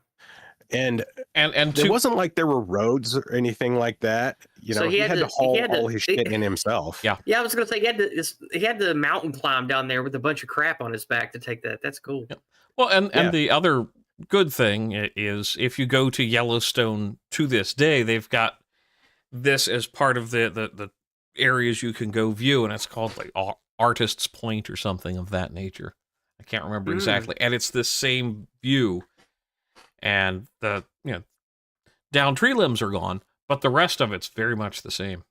And it wasn't like there were roads or anything like that. You know, So he had to haul all his shit in himself. Yeah, I was going to say he had the mountain climb down there with a bunch of crap on his back to take that. That's cool. Yep. Well, and the other good thing is if you go to Yellowstone to this day, they've got this as part of the areas you can go view, and it's called like Artist's Point or something of that nature. I can't remember exactly. And it's this same view, and the down tree limbs are gone, but the rest of it's very much the same.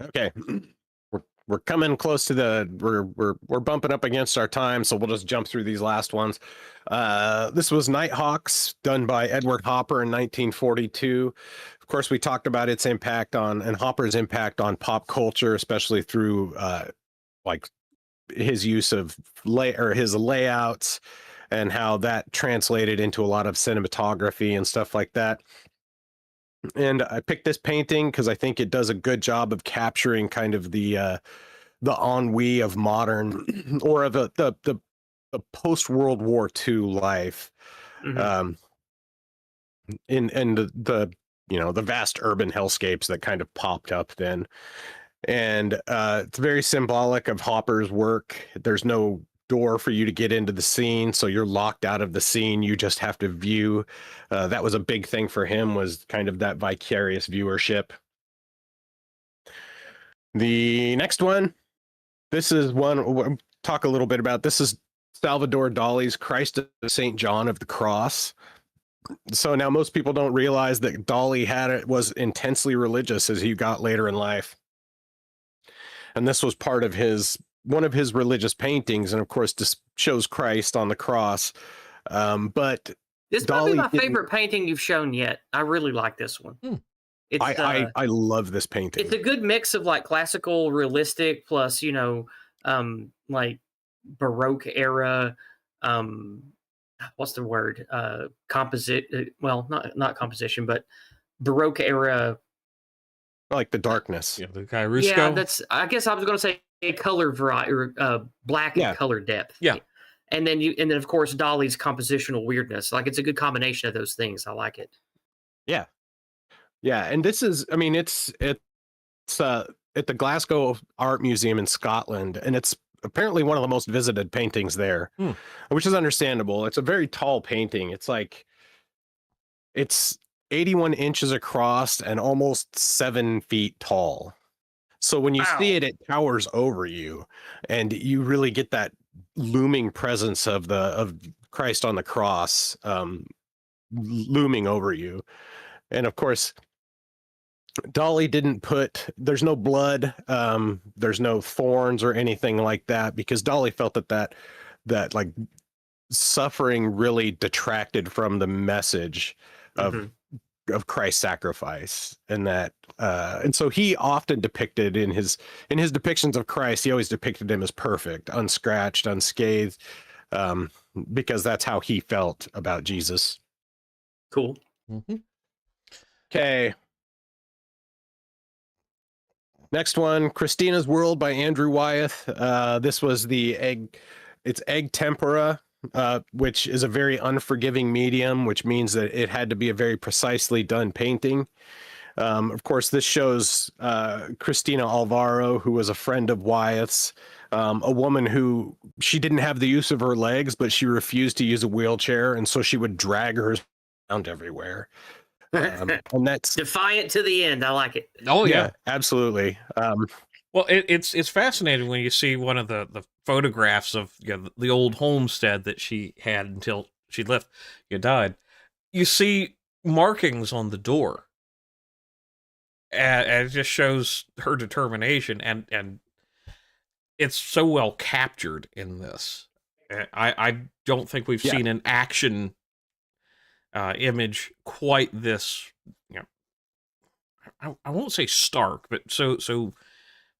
Okay. We're coming close to we're bumping up against our time, so we'll just jump through these last ones. This was Nighthawks, done by Edward Hopper in 1942. Of course, we talked about its impact on and Hopper's impact on pop culture, especially through like his use of his layouts and how that translated into a lot of cinematography and stuff like that. And I picked this painting because I think it does a good job of capturing kind of the ennui of modern or of the post World War II life, in the the vast urban hellscapes that kind of popped up then. And it's very symbolic of Hopper's work. There's no door for you to get into the scene, so you're locked out of the scene. You just have to view. That was a big thing for him, was kind of that vicarious viewership. The next one, this is one we'll talk a little bit about. This is Salvador Dali's Christ of St. John of the Cross. So now most people don't realize that Dali was intensely religious as he got later in life. And this was part of one of his religious paintings, and of course this shows Christ on the cross. But this might be my favorite painting you've shown yet. I really like this one. It's, I love this painting. It's a good mix of like classical, realistic, plus like Baroque era. What's the word? Composite. Well, not composition, but Baroque era. Like the darkness. Yeah, the Chiaroscuro. Yeah, I guess I was going to say a color variety, or black and color depth. Yeah. And then of course Dali's compositional weirdness. Like, it's a good combination of those things. I like it. Yeah. Yeah, and this is, I mean, it's at the Glasgow Art Museum in Scotland, and it's apparently one of the most visited paintings there, which is understandable. It's a very tall painting. It's 81 inches across and almost 7 feet tall. So when you see it, it towers over you, and you really get that looming presence of Christ on the cross looming over you. And of course, Dali didn't there's no blood, there's no thorns or anything like that, because Dali felt that that like suffering really detracted from the message of Christ's sacrifice, and that and so he often depicted in his depictions of Christ, he always depicted him as perfect, unscratched, unscathed, because that's how he felt about Jesus. Cool. Okay. Next one, Christina's World by Andrew Wyeth. This was it's egg tempera, which is a very unforgiving medium, which means that it had to be a very precisely done painting. Of course, this shows Christina Alvaro, who was a friend of Wyeth's, a woman who she didn't have the use of her legs, but she refused to use a wheelchair, and so she would drag her around everywhere. And that's Defiant to the end. I like it. Oh yeah, absolutely. Well, it's fascinating when you see one of the photographs of the old homestead that she had until she died. You see markings on the door, and it just shows her determination, and it's so well captured in this. I don't think we've seen an action image quite this, I won't say stark, but so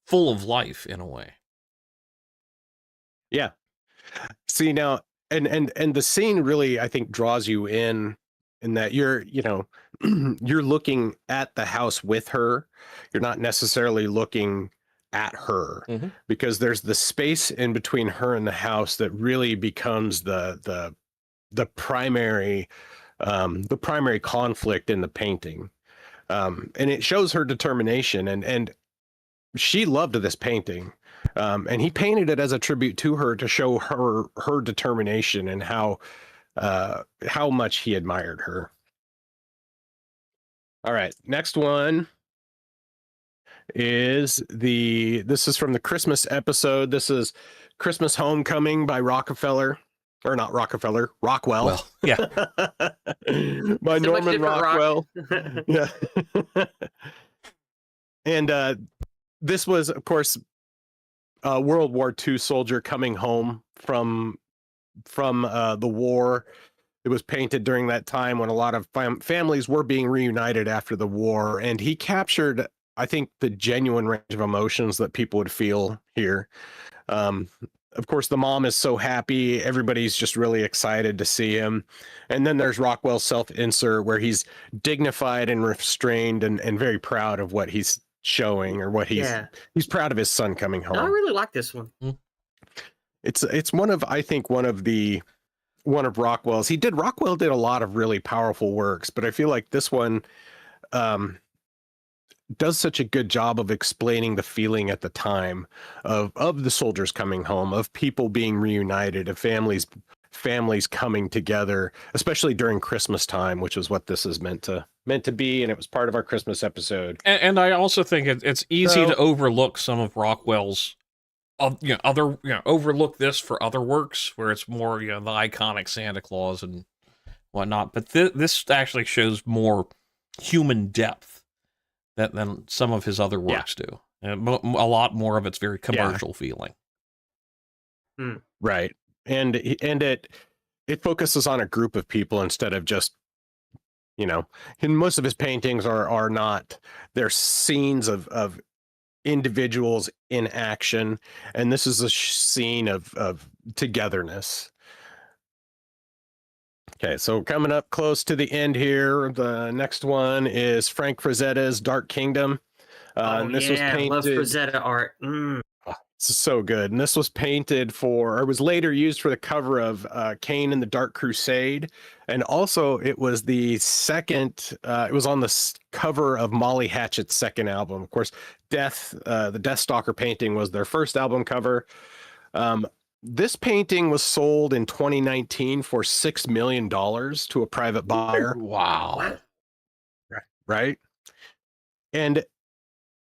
full of life in a way. Yeah. See now, and the scene really, I think, draws you in that you're you're looking at the house with her. You're not necessarily looking at her, because there's the space in between her and the house that really becomes the primary conflict in the painting. And it shows her determination, and she loved this painting. And he painted it as a tribute to her, to show her determination and how much he admired her. All right, next one is this is from the Christmas episode. This is Christmas Homecoming by Rockwell. Well, yeah. By Norman Rockwell. Yeah. And this was, of course, a World War II soldier coming home from the war. It was painted during that time when a lot of families were being reunited after the war, and he captured, I think, the genuine range of emotions that people would feel here. Of course, the mom is so happy. Everybody's just really excited to see him. And then there's Rockwell's self-insert, where he's dignified and restrained and very proud of what he's showing, or what he's proud of his son coming home. I really like this one. It's one of Rockwell's. Rockwell did a lot of really powerful works, but I feel like this one does such a good job of explaining the feeling at the time of the soldiers coming home, of people being reunited, of families coming together, especially during Christmas time, which is what this is meant to be, and it was part of our Christmas episode. And I also think it's easy to overlook some of Rockwell's overlook this for other works where it's more the iconic Santa Claus and whatnot, but this actually shows more human depth than some of his other works do. And a lot more of it's very commercial feeling. Right. And it focuses on a group of people instead of just, and most of his paintings are not, they're scenes of individuals in action. And this is a scene of togetherness. Okay, so coming up close to the end here, the next one is Frank Frazetta's Dark Kingdom. And this was painted. Love Frazetta art. It's so good. And this was painted was later used for the cover of Cain and the Dark Crusade. And also it was the second, it was on the cover of Molly Hatchett's second album. Of course, the Deathstalker painting was their first album cover. This painting was sold in 2019 for $6 million to a private buyer. Wow. Right. And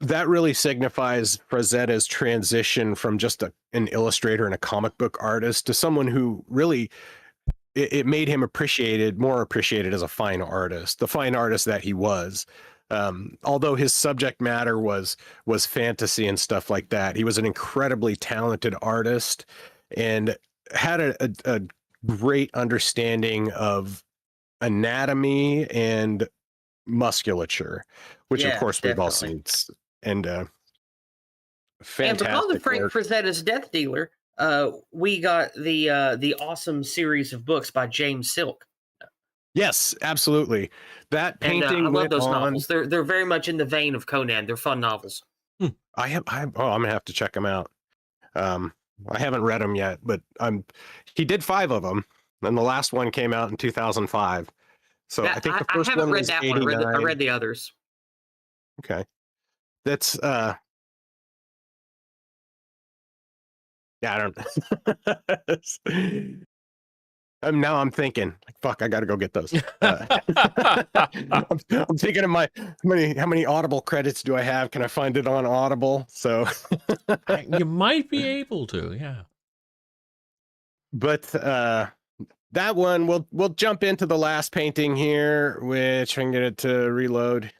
that really signifies Frazetta's transition from just an illustrator and a comic book artist to someone who really, it made him more appreciated as a fine artist, the fine artist that he was. Although his subject matter was fantasy and stuff like that, he was an incredibly talented artist. And had a great understanding of anatomy and musculature, which of Yeah, course we've all definitely. seen. And And because fantastic of Frank work. Frazetta's Death Dealer, we got the awesome series of books by James Silk. Yes, absolutely. That And I painting love went those on. novels. They're very much in the vein of Conan. They're fun novels. Oh, I'm gonna have to check them out. I haven't read them yet, but he did 5 of them, and the last one came out in 2005. So I think the I first haven't one read was that 89. one. I read the others. Okay. That's yeah, I don't now I'm thinking, like, fuck, I gotta go get those. I'm thinking of how many Audible credits do I have? Can I find it on Audible? So You might be able to, yeah. but that one, we'll jump into the last painting here, which I can get it to reload.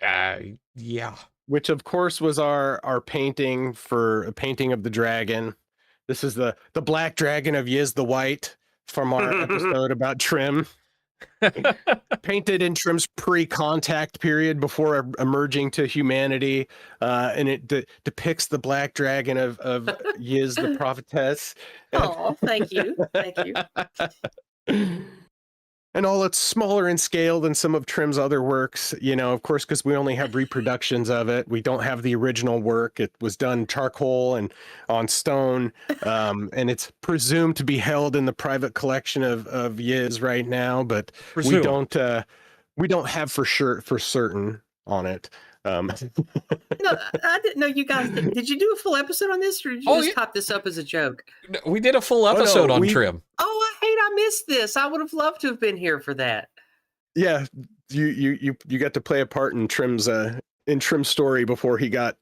Yeah. Which of course was our painting for a painting of the dragon. This is the black dragon of Yiz the White from our episode about Trim. Painted in Trim's pre-contact period before emerging to humanity, and it depicts the black dragon of Yiz the prophetess. Oh, thank you. Thank you. And all it's smaller in scale than some of Trim's other works, of course, because we only have reproductions of it. We don't have the original work. It was done charcoal and on stone, and it's presumed to be held in the private collection of Yiz right now, but we don't have for certain on it. No, I didn't know you guys did you do a full episode on this, or did you just type this up as a joke? We did a full episode on Trim. Oh, I missed this. I would have loved to have been here for that. Yeah, you got to play a part in Trim's story before he got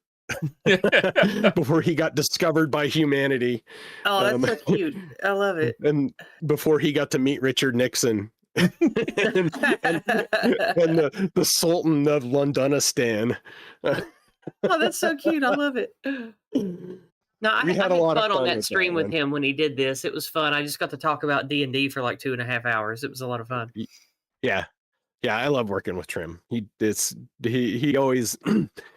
discovered by humanity. Oh, that's so cute. I love it. And before he got to meet Richard Nixon. and the Sultan of Londonistan. Oh, that's so cute. I love it. No, I had a lot of fun on that stream with him when he did this. It was fun. I just got to talk about D&D for like 2.5 hours. It was a lot of fun. Yeah, I love working with Trim. He always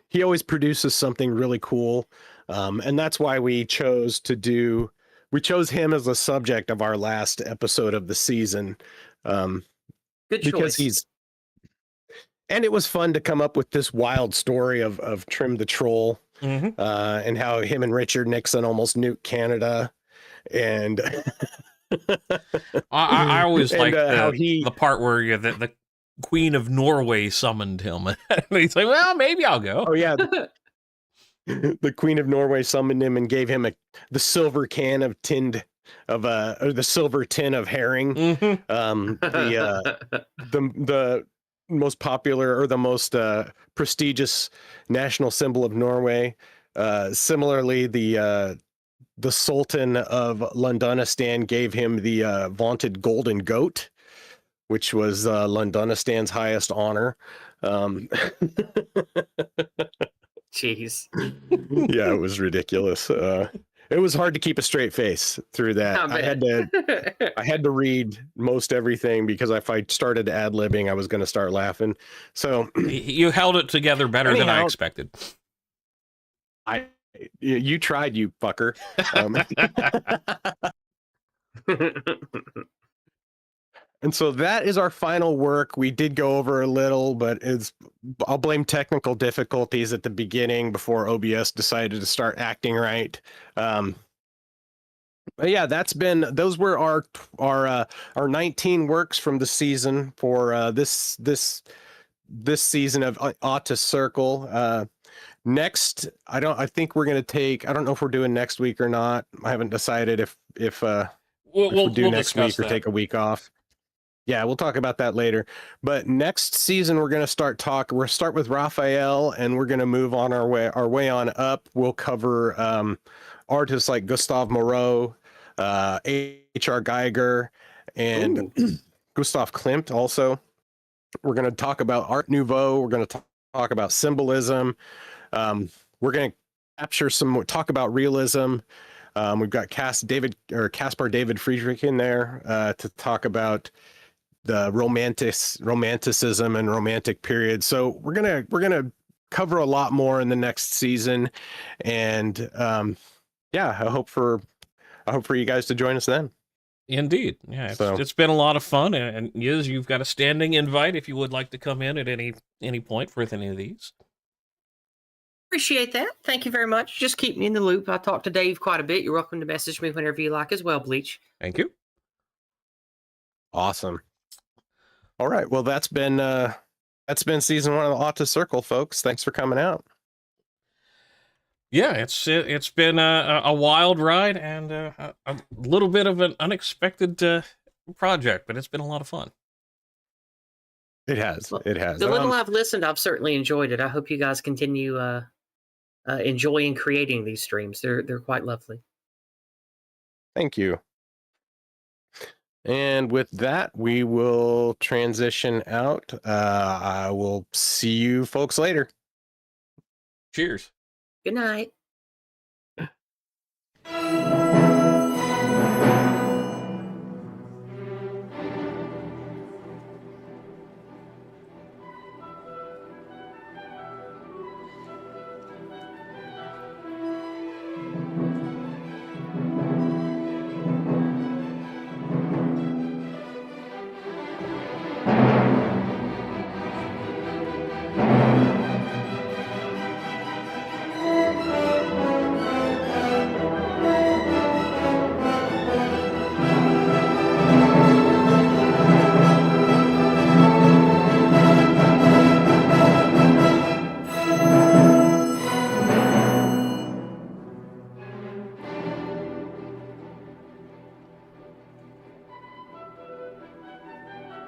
he always produces something really cool, and that's why we chose him as the subject of our last episode of the season. Good choice. And it was fun to come up with this wild story of Trim the Troll, and how him and Richard Nixon almost nuked Canada. And I always like the part where the Queen of Norway summoned him. And he's like, well, maybe I'll go. Oh, yeah. The Queen of Norway summoned him and gave him the silver can of or the silver tin of herring. The most popular or the most prestigious national symbol of Norway. Similarly, the Sultan of Londonistan gave him the vaunted golden goat, which was Londonistan's highest honor. Jeez. Yeah, it was ridiculous. It was hard to keep a straight face through that. I had to read most everything, because if I started ad-libbing, I was going to start laughing. So you held it together better than I expected. You tried, you fucker. And so that is our final work. We did go over a little, but I'll blame technical difficulties at the beginning before OBS decided to start acting right. But yeah, those were our 19 works from the season for this season of Autist Circle. Next, I think we're going to take, I don't know if we're doing next week or not. I haven't decided if we'll do next week or take a week off. Yeah, we'll talk about that later. But next season, we're going to start with Raphael, and we're going to move on our way on up. We'll cover artists like Gustave Moreau, H.R. Geiger, and Gustav Klimt also. We're going to talk about Art Nouveau. We're going to talk about symbolism. We're going to talk about realism. We've got Caspar David Friedrich in there to talk about the romanticism and romantic period. So we're gonna cover a lot more in the next season, and yeah, I hope for you guys to join us then. Indeed. Yeah, So- it's been a lot of fun. And Yiz, you've got a standing invite if you would like to come in at any point for any of these. Appreciate that. Thank you very much. Just keep me in the loop. I talk to Dave quite a bit. You're welcome to message me whenever you like as well, Bleach. Thank you. Awesome. All right. Well, that's been season 1 of the Autist Circle, folks. Thanks for coming out. Yeah, it's been a wild ride and a little bit of an unexpected project, but it's been a lot of fun. It has. Well, It has. The little I've listened, I've certainly enjoyed it. I hope you guys continue enjoying creating these streams. They're quite lovely. Thank you. And with that, we will transition out. I will see you folks later. Cheers. Good night.